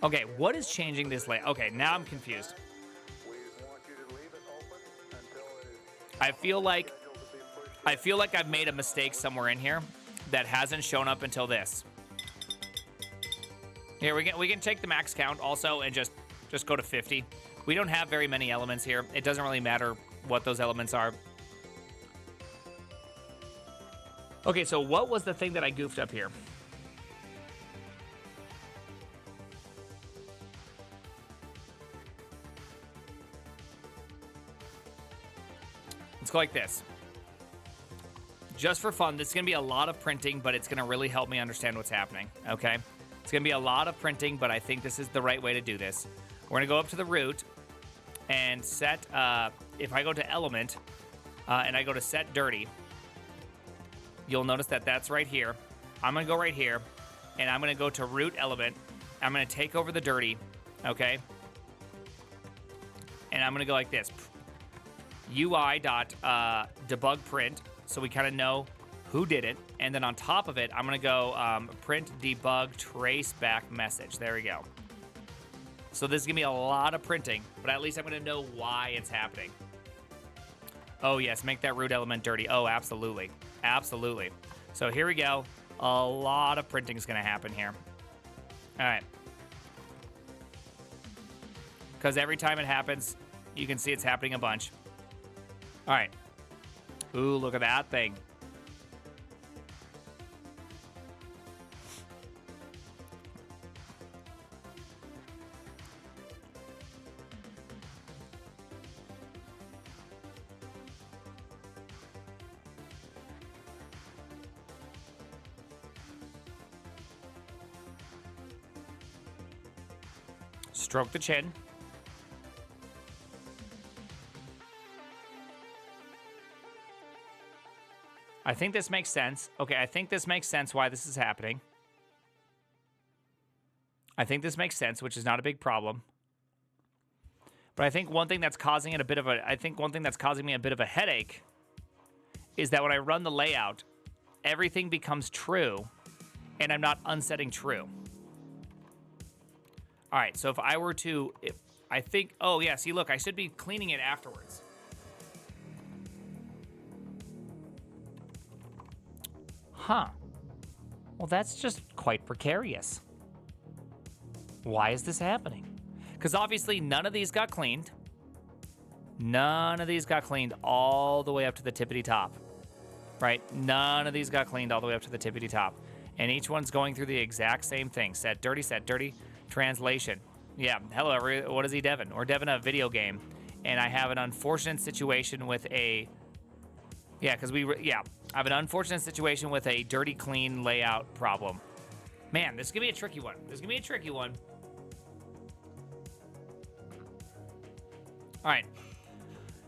Okay, what is changing this layout? Okay, now I'm confused. I feel like I've made a mistake somewhere in here that hasn't shown up until this. Here, we can take the max count also and just go to 50. We don't have very many elements here. It doesn't really matter what those elements are. Okay, so what was the thing that I goofed up here? Let's go like this. Just for fun, this is going to be a lot of printing, but it's going to really help me understand what's happening, okay? It's going to be a lot of printing, but I think this is the right way to do this. We're going to go up to the root and set, if I go to element and I go to set dirty, you'll notice that that's right here. I'm going to go right here, and I'm going to go to root element. I'm going to take over the dirty, okay? And I'm going to go like this. UI.debug print, so we kind of know who did it. And then on top of it, I'm going to go print debug trace back message. There we go. So this is going to be a lot of printing, but at least I'm going to know why it's happening. Oh, yes, make that root element dirty. Oh, absolutely. Absolutely. So here we go. A lot of printing is going to happen here. All right. Because every time it happens, you can see it's happening a bunch. All right. Ooh, look at that thing. Stroke the chin. I think this makes sense. Okay, I think this makes sense why this is happening. I think this makes sense, which is not a big problem. But I think one thing that's causing me a bit of a headache is that when I run the layout, everything becomes true, and I'm not unsetting true. All right, so if I were to, oh yeah, see, look, I should be cleaning it afterwards. Huh. Well, that's just quite precarious. Why is this happening? Because obviously none of these got cleaned. None of these got cleaned all the way up to the tippity top. Right? None of these got cleaned all the way up to the tippity top. And each one's going through the exact same thing. Set dirty. Translation. Yeah, hello, what is he, Devin? Or Devin, a video game. And I have an unfortunate situation with a... Yeah, because I have an unfortunate situation with a dirty clean layout problem. Man, this is going to be a tricky one. All right.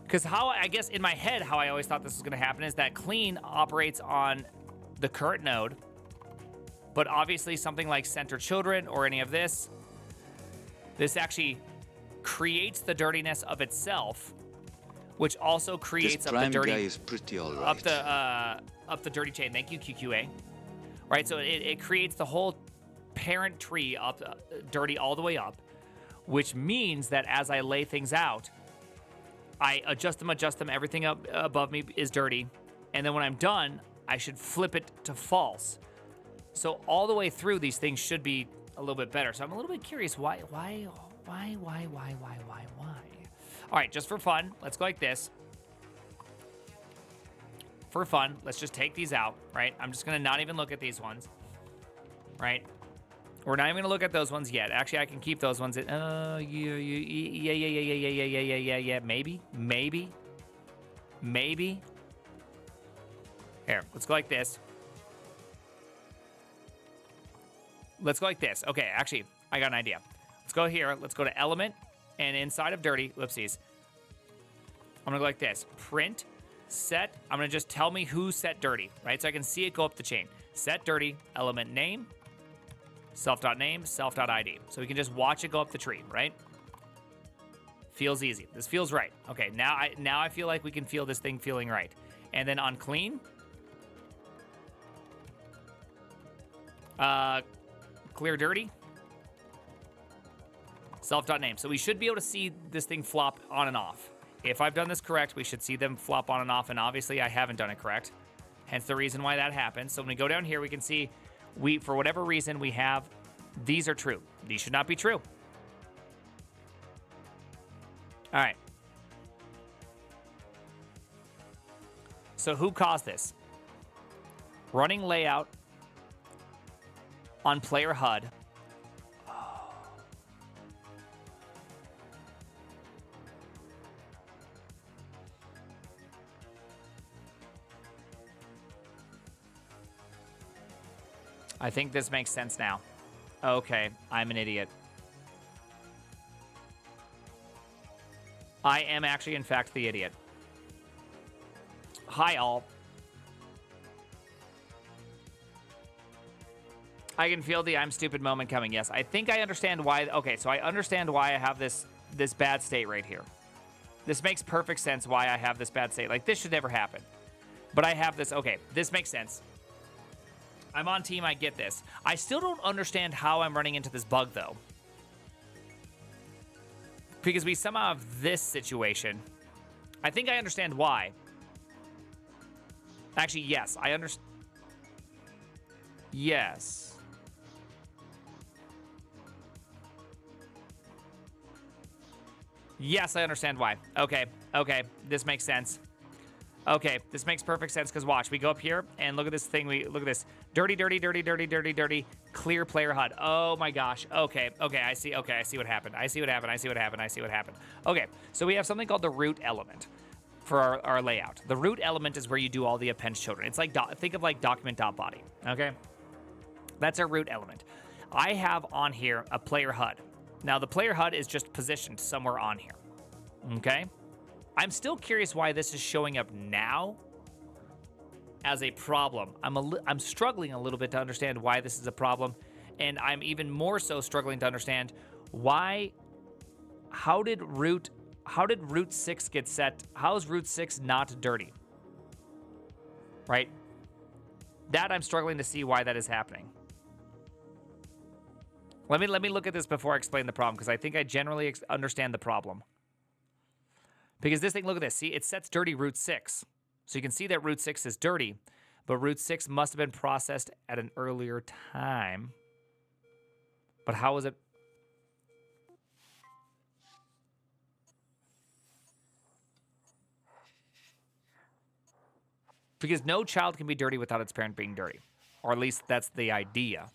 Because I guess in my head, how I always thought this was going to happen is that clean operates on the current node. But obviously something like center children or any of this actually creates the dirtiness of itself, which also creates this prime guy is pretty all right. up the dirty chain. Thank you, QQA. Right, so it creates the whole parent tree up dirty all the way up, which means that as I lay things out, I adjust them, everything up above me is dirty, and then when I'm done, I should flip it to false. So all the way through, these things should be a little bit better. So I'm a little bit curious why? All right, just for fun, let's go like this. For fun, let's just take these out, right? I'm just gonna not even look at these ones, right? We're not even gonna look at those ones yet. Actually, I can keep those ones. Yeah. Maybe. Here, let's go like this. Okay, actually, I got an idea. Let's go here. Let's go to element, and inside of dirty, whoopsies. I'm gonna go like this. Print, set. I'm gonna just tell me who set dirty, right? So I can see it go up the chain. Set dirty, element name, self.name, self.id. So we can just watch it go up the tree, right? Feels easy. This feels right. Okay, now I feel like we can feel this thing feeling right. And then on clean, clear dirty, self.name. So we should be able to see this thing flop on and off. If I've done this correct, we should see them flop on and off, and obviously I haven't done it correct. Hence the reason why that happens. So when we go down here, we can see for whatever reason, we have, these are true. These should not be true. All right. So who caused this? Running layout on player HUD. I think this makes sense now. Okay, I'm an idiot. I am actually, in fact, the idiot. Hi, all. I can feel the I'm stupid moment coming. Yes, I think I understand why. Okay, so I understand why I have this bad state right here. This makes perfect sense why I have this bad state. Like, this should never happen. But I have this. Okay, this makes sense. I'm on team, I get this. I still don't understand how I'm running into this bug, though. Because we somehow have this situation. I think I understand why. Actually, yes, I understand. Yes. Yes, I understand why. Okay, this makes sense. Okay, this makes perfect sense because watch, we go up here and look at this thing. Look at this. Dirty, clear player HUD. Oh my gosh. Okay, I see. Okay, I see what happened. I see what happened. Okay, so we have something called the root element for our layout. The root element is where you do all the append children. It's like, think of like document.body, okay? That's our root element. I have on here a player HUD. Now, the player HUD is just positioned somewhere on here. Okay? I'm still curious why this is showing up now as a problem. I'm struggling a little bit to understand why this is a problem, and I'm even more so struggling to understand why. How did route 6 get set? How is route 6 not dirty? Right? That I'm struggling to see why that is happening. Let me look at this before I explain the problem, because I think I generally understand the problem. Because this thing, look at this. See, it sets dirty route 6. So you can see that route 6 is dirty, but route 6 must have been processed at an earlier time. But how is it? Because no child can be dirty without its parent being dirty. Or at least that's the idea.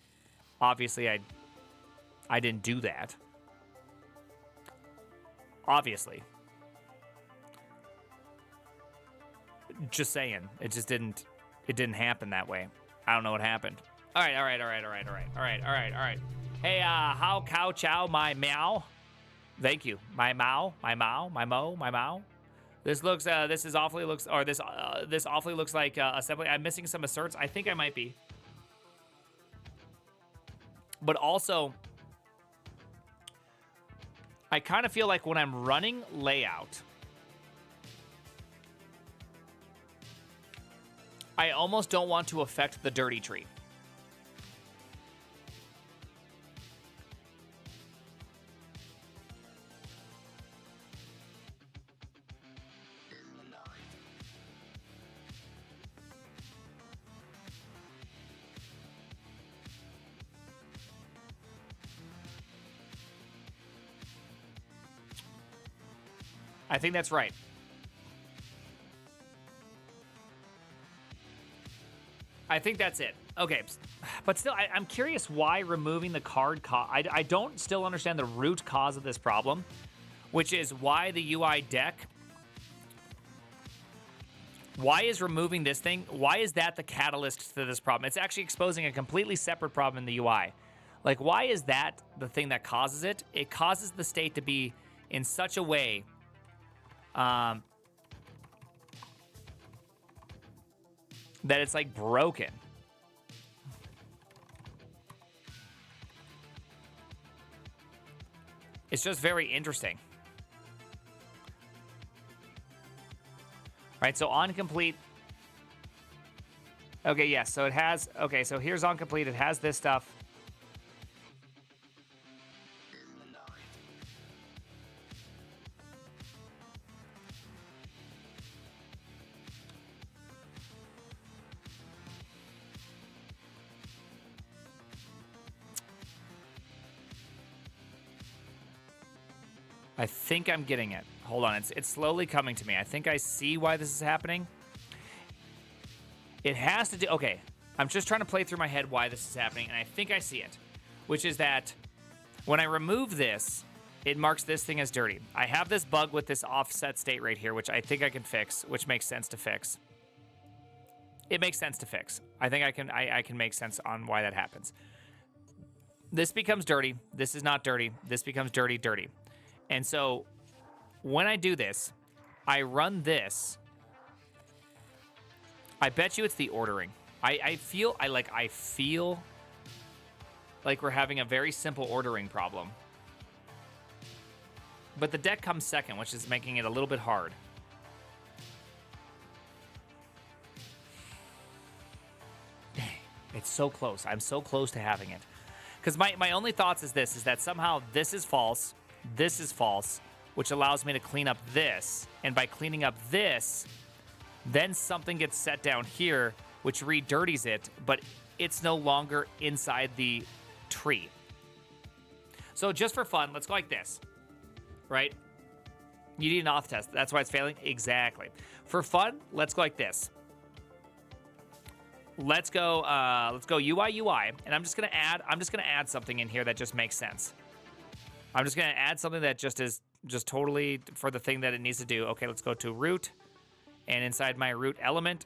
Obviously, I didn't do that. Obviously. Just saying. It didn't happen that way. I don't know what happened. All right. Hey, how cow chow my meow? Thank you. My mow. This awfully looks like assembly. I'm missing some asserts. I think I might be. But also, I kind of feel like when I'm running layout, I almost don't want to affect the dirty tree. I think that's right. I think that's it. Okay, but still, I'm curious why removing the card... I don't still understand the root cause of this problem, which is why the UI deck... Why is removing this thing... Why is that the catalyst to this problem? It's actually exposing a completely separate problem in the UI. Like, why is that the thing that causes it? It causes the state to be in such a way... that it's like broken. It's just very interesting. Right, so on complete. Okay, yes, so it has, okay, so here's on complete. It has this stuff. I think I'm getting it. Hold on, it's slowly coming to me. I think I see why this is happening. It has to do, okay, I'm just trying to play through my head why this is happening, and I think I see it, which is that when I remove this, it marks this thing as dirty. I have this bug with this offset state right here, which I think I can fix, which makes sense to fix. It makes sense to fix. I think I can make sense on why that happens. This becomes dirty. This is not dirty. This becomes dirty, dirty. And so when I do this, I run this. I bet you it's the ordering. I feel like we're having a very simple ordering problem. But the deck comes second, which is making it a little bit hard. Dang, it's so close. I'm so close to having it. Because my only thoughts is this, is that somehow this is false. This is false, which allows me to clean up this. And by cleaning up this, then something gets set down here, which re-dirties it, but it's no longer inside the tree. So just for fun, let's go like this, right? You need an auth test. That's why it's failing? Exactly. For fun, let's go like this. Let's go UI, and I'm just gonna add something in here that just makes sense. I'm just going to add something that just is just totally for the thing that it needs to do. Okay, let's go to root. And inside my root element,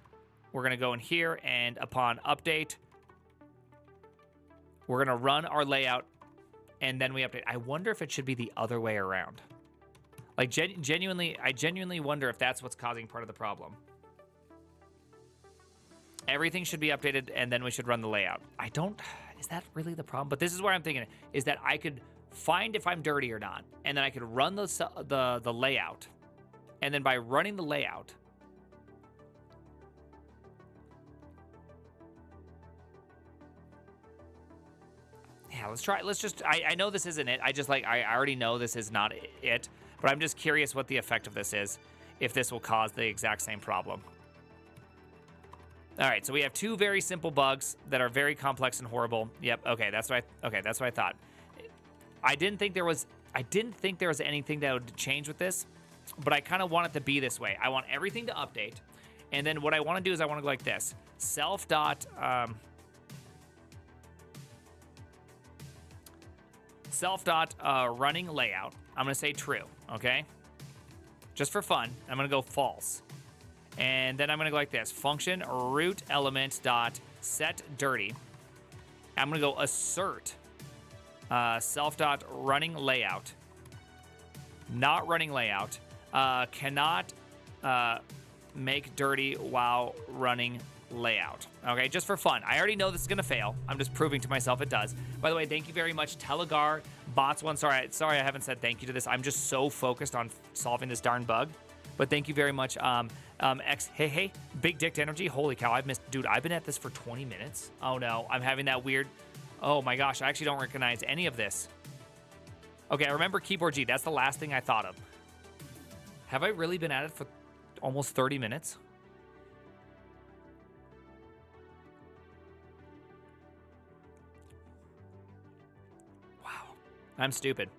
we're going to go in here. And upon update, we're going to run our layout. and then we update. I wonder if it should be the other way around. Like, I genuinely wonder if that's what's causing part of the problem. Everything should be updated, and then we should run the layout. Is that really the problem? But this is where I'm thinking, is that I could find if I'm dirty or not, and then I could run the layout, and then by running the layout, yeah, let's try. Let's just. I know this isn't it. I already know this is not it, but I'm just curious what the effect of this is, if this will cause the exact same problem. All right, so we have two very simple bugs that are very complex and horrible. Yep. Okay, that's what I thought. I didn't think there was anything that would change with this, but I kind of want it to be this way. I want everything to update, and then what I want to do is I want to go like this: self dot running layout. I'm gonna say true. Okay. Just for fun, I'm gonna go false. And then I'm going to go like this. Function root element dot set dirty. I'm going to go assert self dot running layout. Not running layout. Cannot make dirty while running layout. Okay, just for fun. I already know this is going to fail. I'm just proving to myself it does. By the way, thank you very much, Telegar Bots One. Sorry I haven't said thank you to this. I'm just so focused on solving this darn bug. But thank you very much. Hey, Big Dick Energy. Holy cow, dude, I've been at this for 20 minutes. Oh no, I'm having that weird, oh my gosh, I actually don't recognize any of this. Okay, I remember Keyboard G. That's the last thing I thought of. Have I really been at it for almost 30 minutes? Wow, I'm stupid.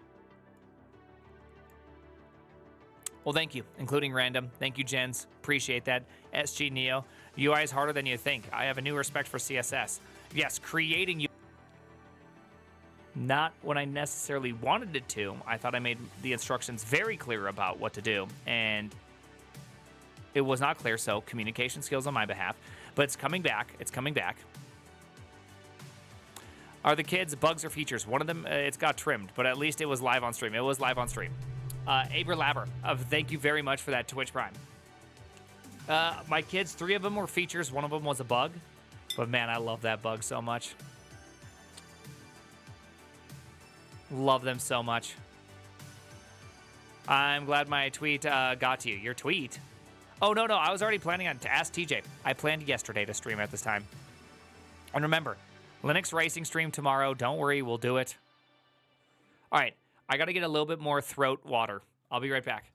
Well, thank you, including random. Thank you, Jens. Appreciate that. SG Neo. UI is harder than you think. I have a new respect for CSS. Yes, creating UI. Not when I necessarily wanted it to. I thought I made the instructions very clear about what to do, and it was not clear, so communication skills on my behalf. But it's coming back. It's coming back. Are the kids bugs or features? One of them, it's got trimmed, but at least it was live on stream. It was live on stream. Aber Labber, thank you very much for that Twitch Prime. My kids, 3 of them were features. 1 of them was a bug. But man, I love that bug so much. Love them so much. I'm glad my tweet got to you. Your tweet? Oh, no. I was already planning on to ask TJ. I planned yesterday to stream at this time. And remember, Linux Racing stream tomorrow. Don't worry, we'll do it. All right. I got to get a little bit more throat water. I'll be right back.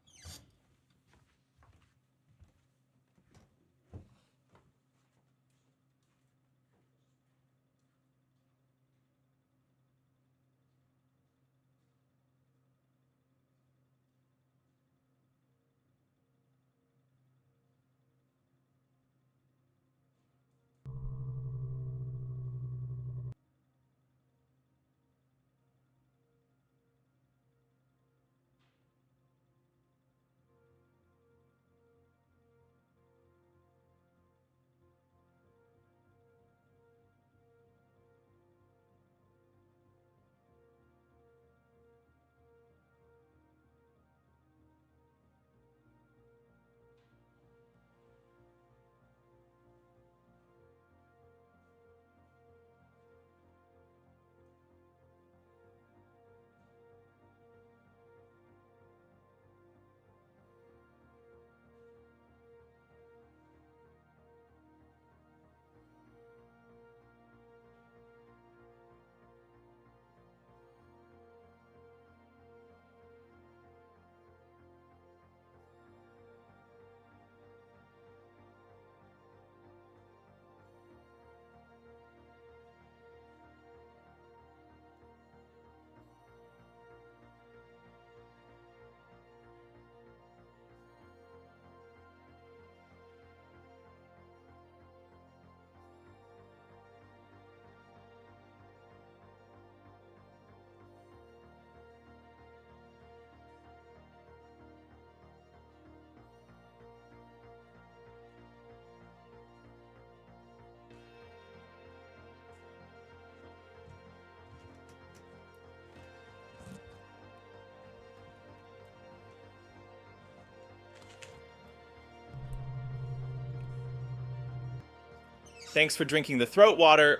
Thanks for drinking the throat water.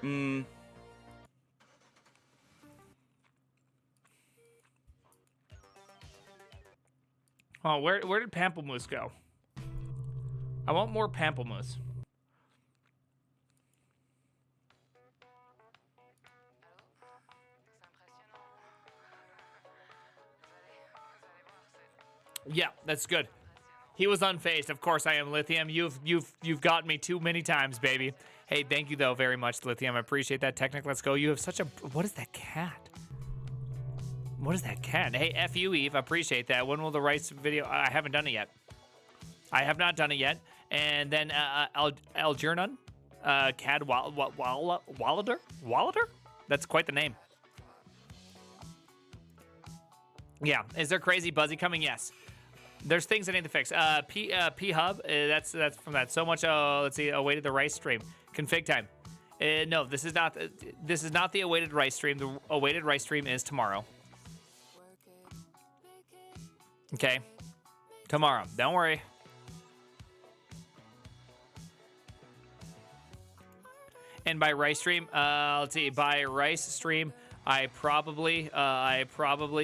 Oh, where did Pamplemousse go? I want more Pamplemousse. Yeah, that's good. He was unfazed. Of course I am, Lithium. You've gotten me too many times, baby. Hey, thank you though very much, Lithium. I appreciate that. Technic, let's go. You have such a... What is that cat? What is that cat? Hey, F you, Eve. I appreciate that. When will the rice video... I haven't done it yet. I have not done it yet. And then Algernon, Cad Wallader? Wallader? That's quite the name. Yeah. Is there crazy Buzzy coming? Yes. There's things I need to fix. P Hub, that's from that. So much, let's see, awaited the rice stream. Config time. No, this is not the awaited rice stream. The awaited rice stream is tomorrow. Okay. Tomorrow. Don't worry. And by rice stream, let's see, by rice stream, I probably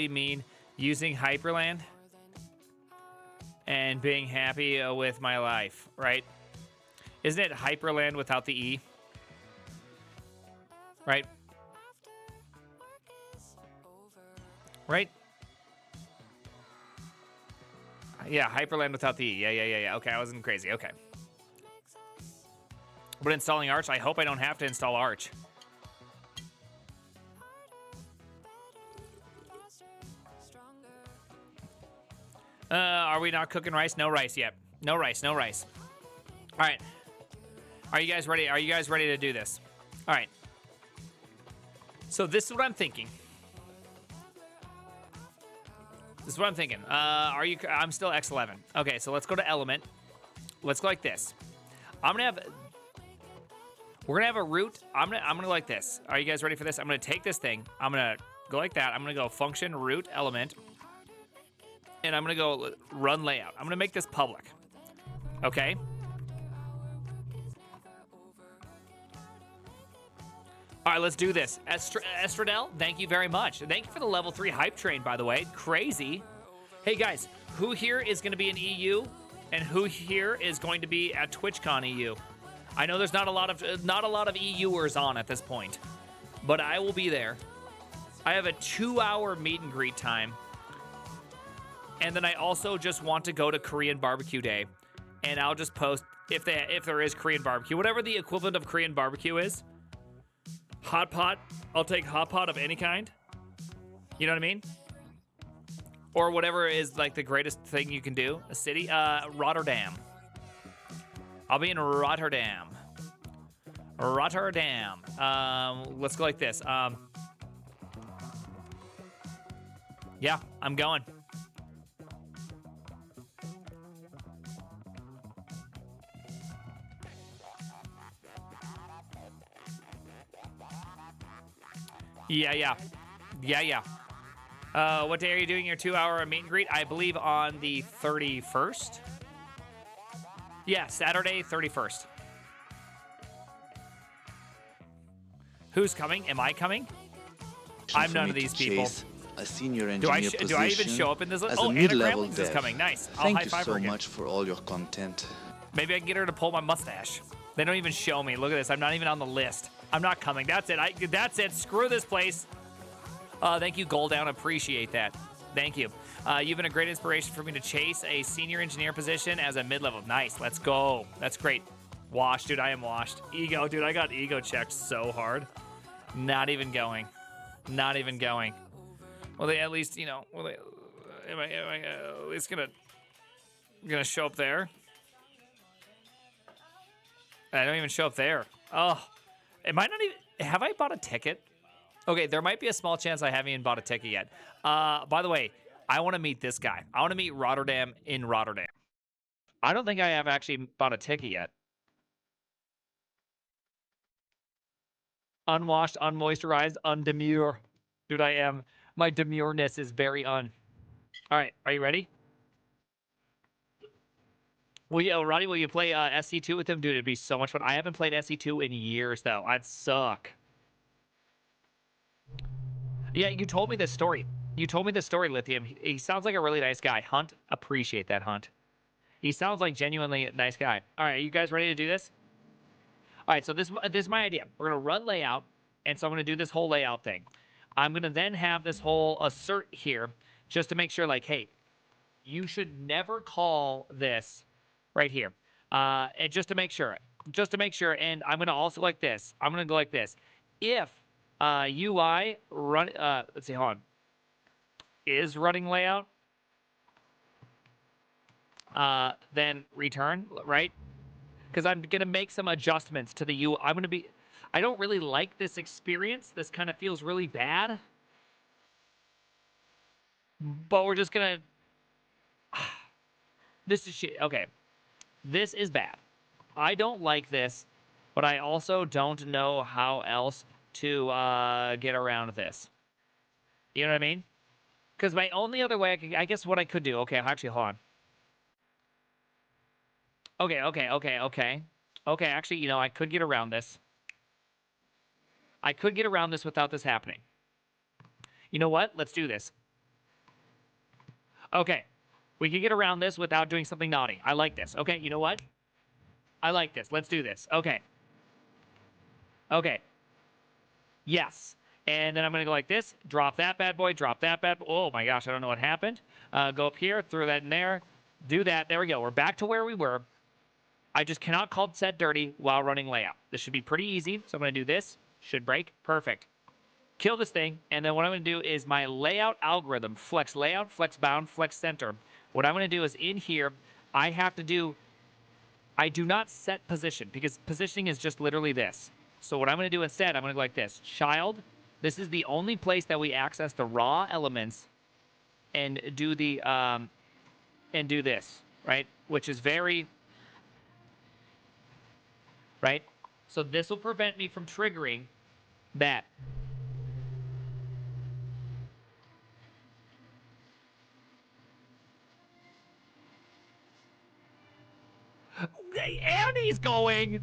mean using Hyperland and being happy with my life, right? Isn't it Hyperland without the E? Right? Right? Yeah, Hyperland without the E. Yeah. Okay, I wasn't crazy. Okay. But installing Arch, I hope I don't have to install Arch. Are we not cooking rice? No rice yet. No rice. All right. Are you guys ready? Are you guys ready to do this? All right. So this is what I'm thinking. I'm still X11. Okay, so let's go to Element. Let's go like this. We're gonna have a root. I'm gonna go like this. Are you guys ready for this? I'm gonna take this thing. I'm gonna go like that. I'm gonna go function root element. And I'm gonna go run layout. I'm gonna make this public. Okay? All right, let's do this. Estradel, thank you very much. Thank you for the level 3 hype train, by the way. Crazy. Hey guys, who here is gonna be in EU? And who here is going to be at TwitchCon EU? I know there's not a lot of EUers on at this point, but I will be there. I have a 2-hour meet and greet time. And then I also just want to go to Korean Barbecue Day, and I'll just post if there is Korean barbecue, whatever the equivalent of Korean barbecue is. Hot pot, I'll take hot pot of any kind. You know what I mean? Or whatever is like the greatest thing you can do. A city, Rotterdam. I'll be in Rotterdam. Let's go like this. Yeah, I'm going. Yeah. What day are you doing your 2-hour meet and greet? I believe on the 31st. Yeah, Saturday, 31st. Who's coming? Am I coming? I'm none of these people. A senior engineer do I even show up in this? As Oh, a Anna mid-level Cramlings is dev. coming. Nice. I'll Thank high you five so her again. much for all your content. Maybe I can get her to pull my mustache. They don't even show me. Look at this. I'm not even on the list. I'm not coming. That's it. That's it. Screw this place. Thank you, Goldown. Appreciate that. Thank you. You've been a great inspiration for me to chase a senior engineer position as a mid-level. Nice. Let's go. That's great. Washed, dude. I am washed. Ego, dude. I got ego checked so hard. Not even going. Well, they at least, am I at least gonna show up there? I don't even show up there. Oh, am I not even? Have I bought a ticket? Okay, there might be a small chance I haven't even bought a ticket yet. By the way, I want to meet this guy. I want to meet Rotterdam in Rotterdam. I don't think I have actually bought a ticket yet. Unwashed, unmoisturized, undemure. Dude, I am. My demureness is very un. All right, are you ready? Ronnie, will you play SC2 with him? Dude, it'd be so much fun. I haven't played SC2 in years, though. I'd suck. Yeah, you told me this story. You told me this story, Lithium. He sounds like a really nice guy. Hunt, appreciate that, Hunt. He sounds like genuinely a nice guy. All right, are you guys ready to do this? All right, so this is my idea. We're going to run layout, and so I'm going to do this whole layout thing. I'm going to then have this whole assert here just to make sure, like, hey, you should never call this right here. And just to make sure, and I'm going to also like this. I'm going to go like this. If UI run, let's see, hold on, is running layout, then return, right? Because I'm going to make some adjustments to the UI. I don't really like this experience. This kind of feels really bad. But we're just going to, this is shit. Okay. This is bad. I don't like this, but I also don't know how else to get around this. You know what I mean? Because my only other way, I guess what I could do, okay, actually, hold on. Okay, actually, you know, I could get around this. I could get around this without this happening. You know what? Let's do this. Okay, we can get around this without doing something naughty. I like this. Okay, you know what? I like this. Let's do this. Okay. Okay. Yes. And then I'm going to go like this. Drop that bad boy. Drop that bad boy. Oh, my gosh. I don't know what happened. Go up here. Throw that in there. Do that. There we go. We're back to where we were. I just cannot call set dirty while running layout. This should be pretty easy. So I'm going to do this. Should break. Perfect. Kill this thing. And then what I'm going to do is my layout algorithm. Flex layout, flex bound, flex center. What I'm going to do is in here, I have to do... I do not set position because positioning is just literally this. So what I'm going to do instead, I'm going to go like this. Child, this is the only place that we access the raw elements and do the and do this, right? Which is very right. So this will prevent me from triggering that. Annie's going.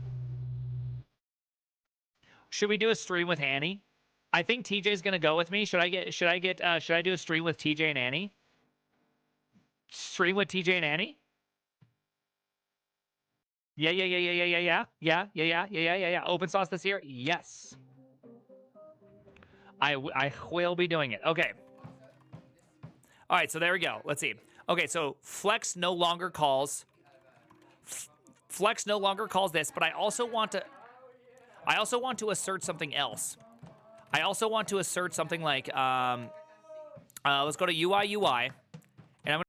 Should we do a stream with Annie? I think TJ's gonna go with me. Should I do a stream with TJ and Annie? Stream with TJ and Annie? Yeah. Open sauce this year? Yes. I will be doing it. Okay. All right, so there we go. Let's see. Okay, so Flex no longer calls. Flex no longer calls this, but I also want to assert something else. I also want to assert something like, let's go to UI, and I'm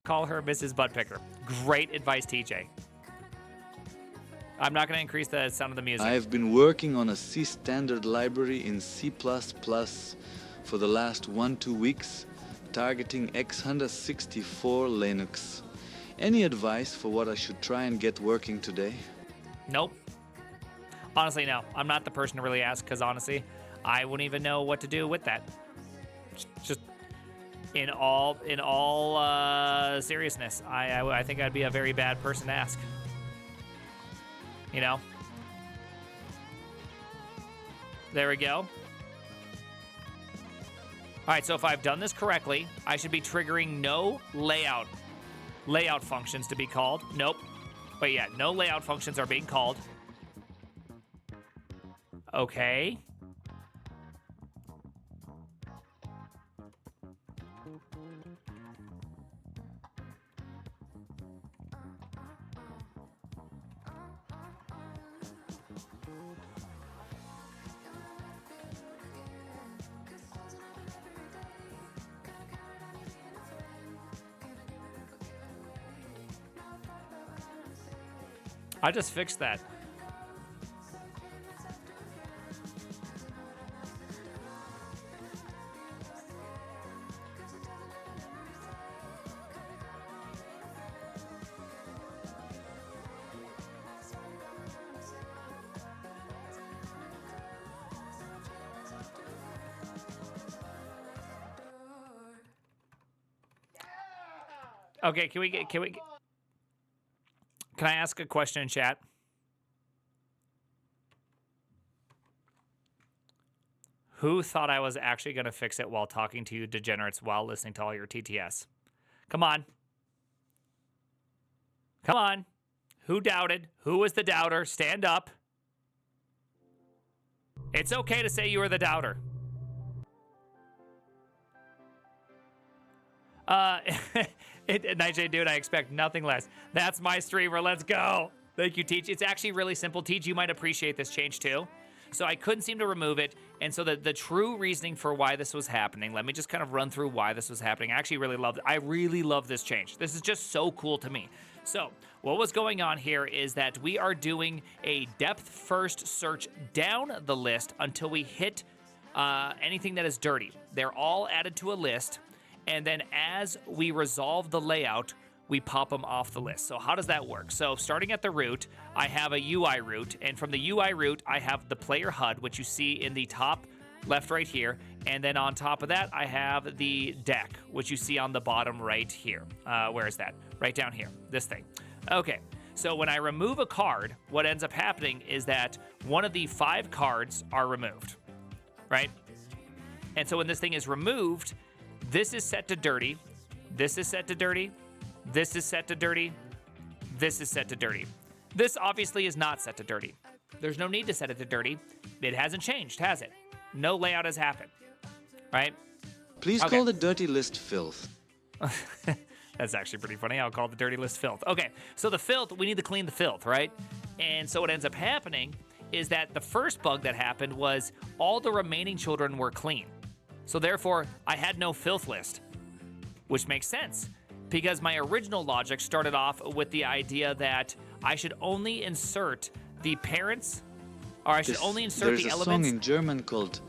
Call her Mrs. Buttpicker. Great advice, TJ. I'm not going to increase the sound of the music. I've been working on a C standard library in C++ for the last 1-2 weeks, targeting x164 Linux. Any advice for what I should try and get working today? Nope. Honestly, no. I'm not the person to really ask because honestly, I wouldn't even know what to do with that. Just in all seriousness, I think I'd be a very bad person to ask. You know? There we go. All right, so if I've done this correctly, I should be triggering no layout functions to be called. Nope. But yeah, no layout functions are being called. Okay. I just fixed that. Okay, can I ask a question in chat? Who thought I was actually going to fix it while talking to you degenerates while listening to all your TTS? Come on. Come on. Who doubted? Who was the doubter? Stand up. It's okay to say you were the doubter. Nightshade dude, I expect nothing less. That's my streamer. Let's go. Thank you, Teach. It's actually really simple. Teach, you might appreciate this change too. So I couldn't seem to remove it. And so the true reasoning for why this was happening, let me just kind of run through why this was happening. I actually really loved it. I really love this change. This is just so cool to me. So what was going on here is that we are doing a depth first search down the list until we hit anything that is dirty. They're all added to a list. And then as we resolve the layout, we pop them off the list. So how does that work? So starting at the root, I have a UI root. And from the UI root, I have the player HUD, which you see in the top left right here. And then on top of that, I have the deck, which you see on the bottom right here. Where is that? Right down here, this thing. Okay, so when I remove a card, what ends up happening is that one of the 5 cards are removed, right? And so when this thing is removed, this is set to dirty, this is set to dirty, this is set to dirty, this is set to dirty. This obviously is not set to dirty. There's no need to set it to dirty. It hasn't changed, has it? No layout has happened, right? Please call the dirty list filth. That's actually pretty funny. I'll call the dirty list filth. Okay, so the filth, we need to clean the filth, right? And so what ends up happening is that the first bug that happened was all the remaining children were clean. So therefore, I had no filth list, which makes sense because my original logic started off with the idea that I should only insert the parents, or I should only insert the elements. There's a song in German called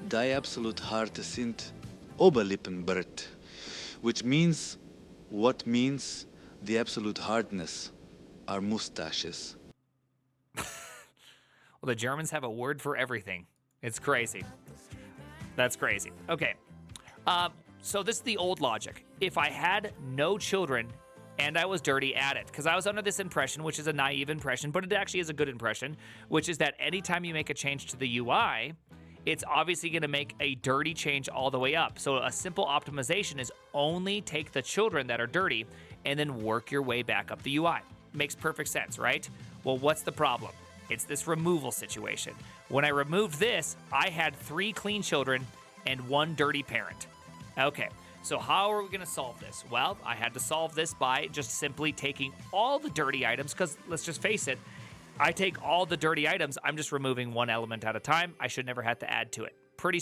Die absolut harte sind Oberlippenbart, which means what means the absolute hardness are mustaches. Well, the Germans have a word for everything. It's crazy. That's crazy. Okay. So this is the old logic. If I had no children and I was dirty, add it. Because I was under this impression, which is a naive impression, but it actually is a good impression, which is that anytime you make a change to the UI, it's obviously going to make a dirty change all the way up. So a simple optimization is only take the children that are dirty and then work your way back up the UI. Makes perfect sense, right? Well, what's the problem? It's this removal situation. When I removed this, I had 3 clean children and 1 dirty parent. Okay, so how are we going to solve this? Well, I had to solve this by just simply taking all the dirty items, because let's just face it, I take all the dirty items, I'm just removing 1 element at a time. I should never have to add to it. Pretty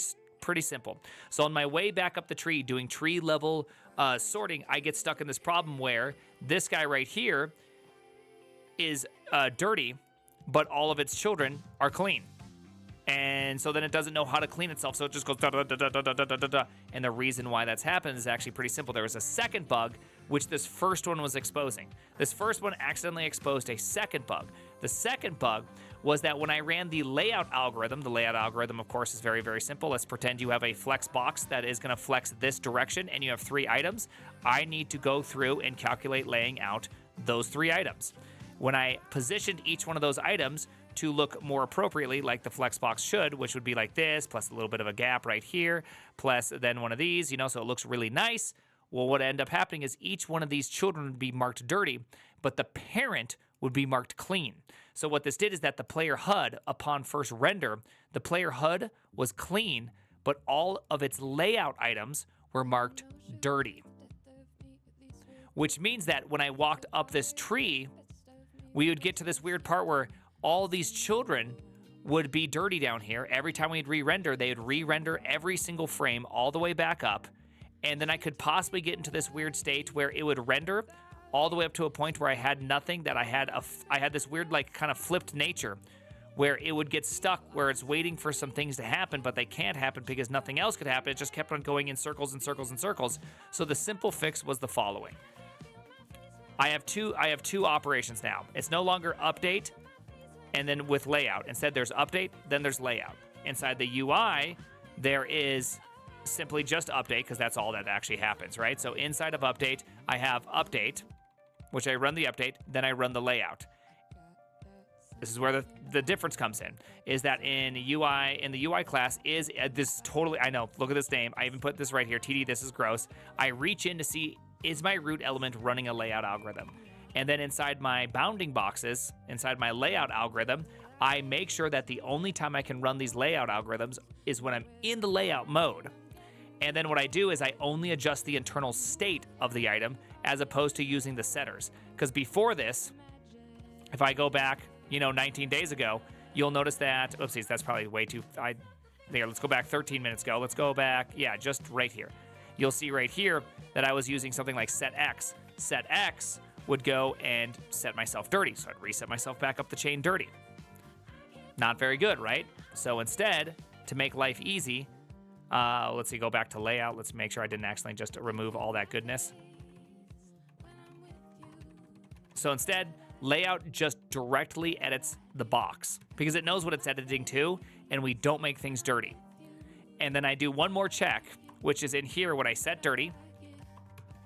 simple. So on my way back up the tree, doing tree level sorting, I get stuck in this problem where this guy right here is dirty, but all of its children are clean. And so then it doesn't know how to clean itself, so it just goes da da da da da da da da da. And the reason why that's happened is actually pretty simple. There was a second bug, which this first one was exposing. This first one accidentally exposed a second bug. The second bug was that when I ran the layout algorithm, of course, is very, very simple. Let's pretend you have a flex box that is going to flex this direction, and you have 3 items. I need to go through and calculate laying out those 3 items. When I positioned each one of those items to look more appropriately like the flex box should, which would be like this, plus a little bit of a gap right here, plus then one of these, so it looks really nice. Well, what ended up happening is each one of these children would be marked dirty, but the parent would be marked clean. So what this did is that the player HUD, upon first render, the player HUD was clean, but all of its layout items were marked dirty. Which means that when I walked up this tree, we would get to this weird part where all these children would be dirty down here. Every time we'd re-render, they would re-render every single frame all the way back up. And then I could possibly get into this weird state where it would render all the way up to a point where I had nothing, that I had this weird like kind of flipped nature where it would get stuck, where it's waiting for some things to happen, but they can't happen because nothing else could happen. It just kept on going in circles and circles and circles. So the simple fix was the following. I have two operations now. It's no longer update and then with layout. Instead, there's update, then there's layout. Inside the UI, there is simply just update, because that's all that actually happens, right? So inside of update, I have update, which I run the update, then I run the layout. This is where the difference comes in, is that in the UI class is this totally, I know, look at this name. I even put this right here, TD, this is gross. I reach in to see, is my root element running a layout algorithm? And then inside my bounding boxes, inside my layout algorithm, I make sure that the only time I can run these layout algorithms is when I'm in the layout mode. And then what I do is I only adjust the internal state of the item as opposed to using the setters. Because before this, if I go back, 19 days ago, you'll notice that, oopsies, that's probably way too, there, let's go back 13 minutes ago. Let's go back, yeah, just right here. You'll see right here that I was using something like set X. Set X would go and set myself dirty. So I'd reset myself back up the chain dirty. Not very good, right? So instead, to make life easy, let's see, go back to layout. Let's make sure I didn't accidentally just remove all that goodness. So instead, layout just directly edits the box because it knows what it's editing to, and we don't make things dirty. And then I do one more check, which is in here when I set dirty.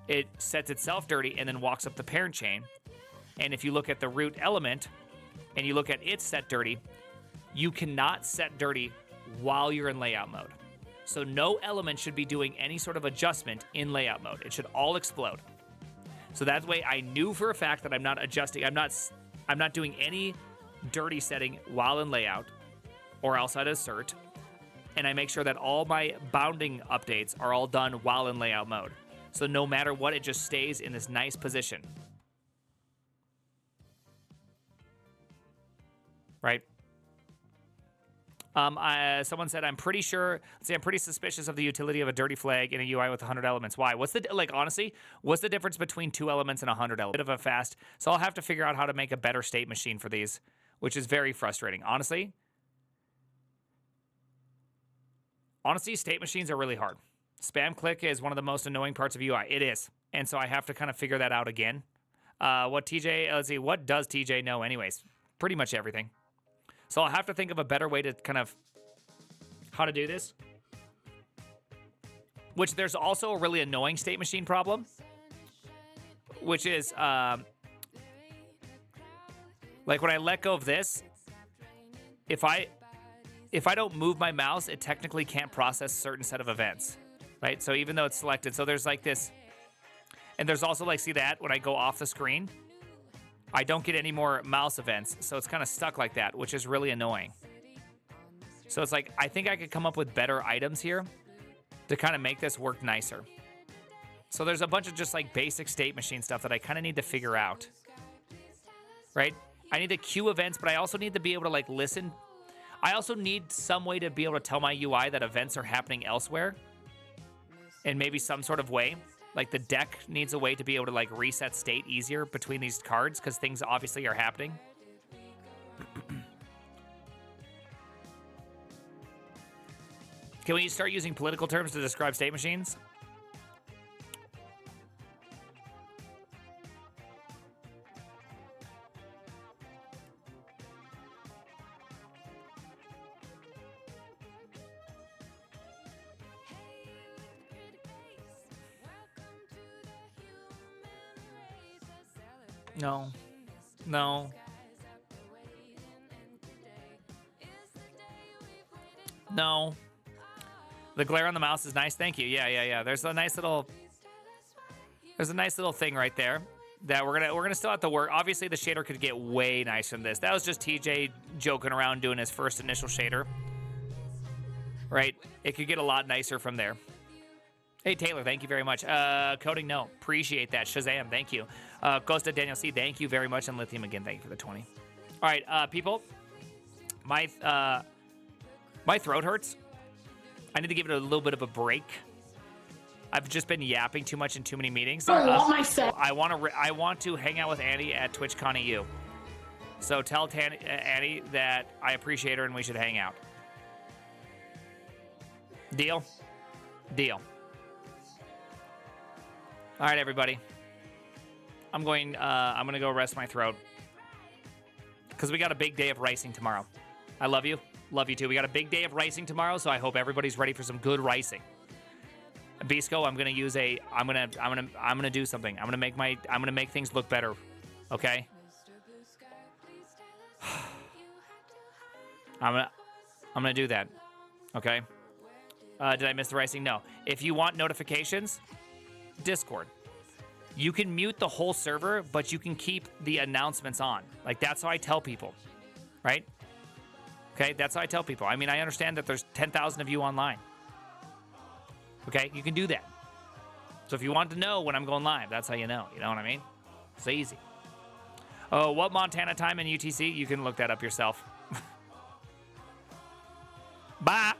It sets itself dirty and then walks up the parent chain. And if you look at the root element and you look at its set dirty, you cannot set dirty while you're in layout mode. So no element should be doing any sort of adjustment in layout mode. It should all explode. So that way I knew for a fact that I'm not adjusting, I'm not doing any dirty setting while in layout or else I'd assert. And I make sure that all my bounding updates are all done while in layout mode. So no matter what, it just stays in this nice position. Right? Someone said, I'm pretty suspicious of the utility of a dirty flag in a UI with 100 elements. Why? Honestly, what's the difference between 2 elements and 100 elements? Bit of a fast. So I'll have to figure out how to make a better state machine for these, which is very frustrating. Honestly, state machines are really hard. Spam click is one of the most annoying parts of UI. It is. And so I have to kind of figure that out again. What does TJ know anyways? Pretty much everything. So I'll have to think of a better way to kind of how to do this. Which there's also a really annoying state machine problem, which is like when I let go of this, if I don't move my mouse, it technically can't process a certain set of events. Right? So even though it's selected, so there's like this, and there's also like, see that when I go off the screen, I don't get any more mouse events. So it's kind of stuck like that, which is really annoying. So it's like, I think I could come up with better items here to kind of make this work nicer. So there's a bunch of just like basic state machine stuff that I kind of need to figure out. Right? I need to queue events, but I also need to be able to like listen. I also need some way to be able to tell my UI that events are happening elsewhere in maybe some sort of way. Like the deck needs a way to be able to like reset state easier between these cards because things obviously are happening. Can we start using political terms to describe state machines? No. No. No. The glare on the mouse is nice. Thank you. Yeah. There's a nice little thing right there that we're gonna still have to work. Obviously, the shader could get way nicer than this. That was just TJ joking around doing his first initial shader. Right? It could get a lot nicer from there. Hey, Taylor, thank you very much. Coding, no. Appreciate that. Shazam, thank you. Costa Daniel C, thank you very much. And Lithium again, thank you for the 20. All right, people. My throat hurts. I need to give it a little bit of a break. I've just been yapping too much in too many meetings. I want to hang out with Annie at TwitchCon EU. So tell Annie that I appreciate her and we should hang out. Deal? Deal. All right, everybody. I'm gonna go rest my throat because we got a big day of ricing tomorrow. I love you. Love you too. We got a big day of ricing tomorrow, so I hope everybody's ready for some good ricing. Bisco, I'm gonna do something. I'm gonna make things look better. Okay? I'm gonna do that. Okay? Did I miss the ricing? No. If you want notifications, Discord. You can mute the whole server, but you can keep the announcements on. Like, that's how I tell people, right? Okay, that's how I tell people. I mean, I understand that there's 10,000 of you online. Okay, you can do that. So if you want to know when I'm going live, that's how you know. You know what I mean? It's easy. Oh, what Montana time in UTC? You can look that up yourself. Bye.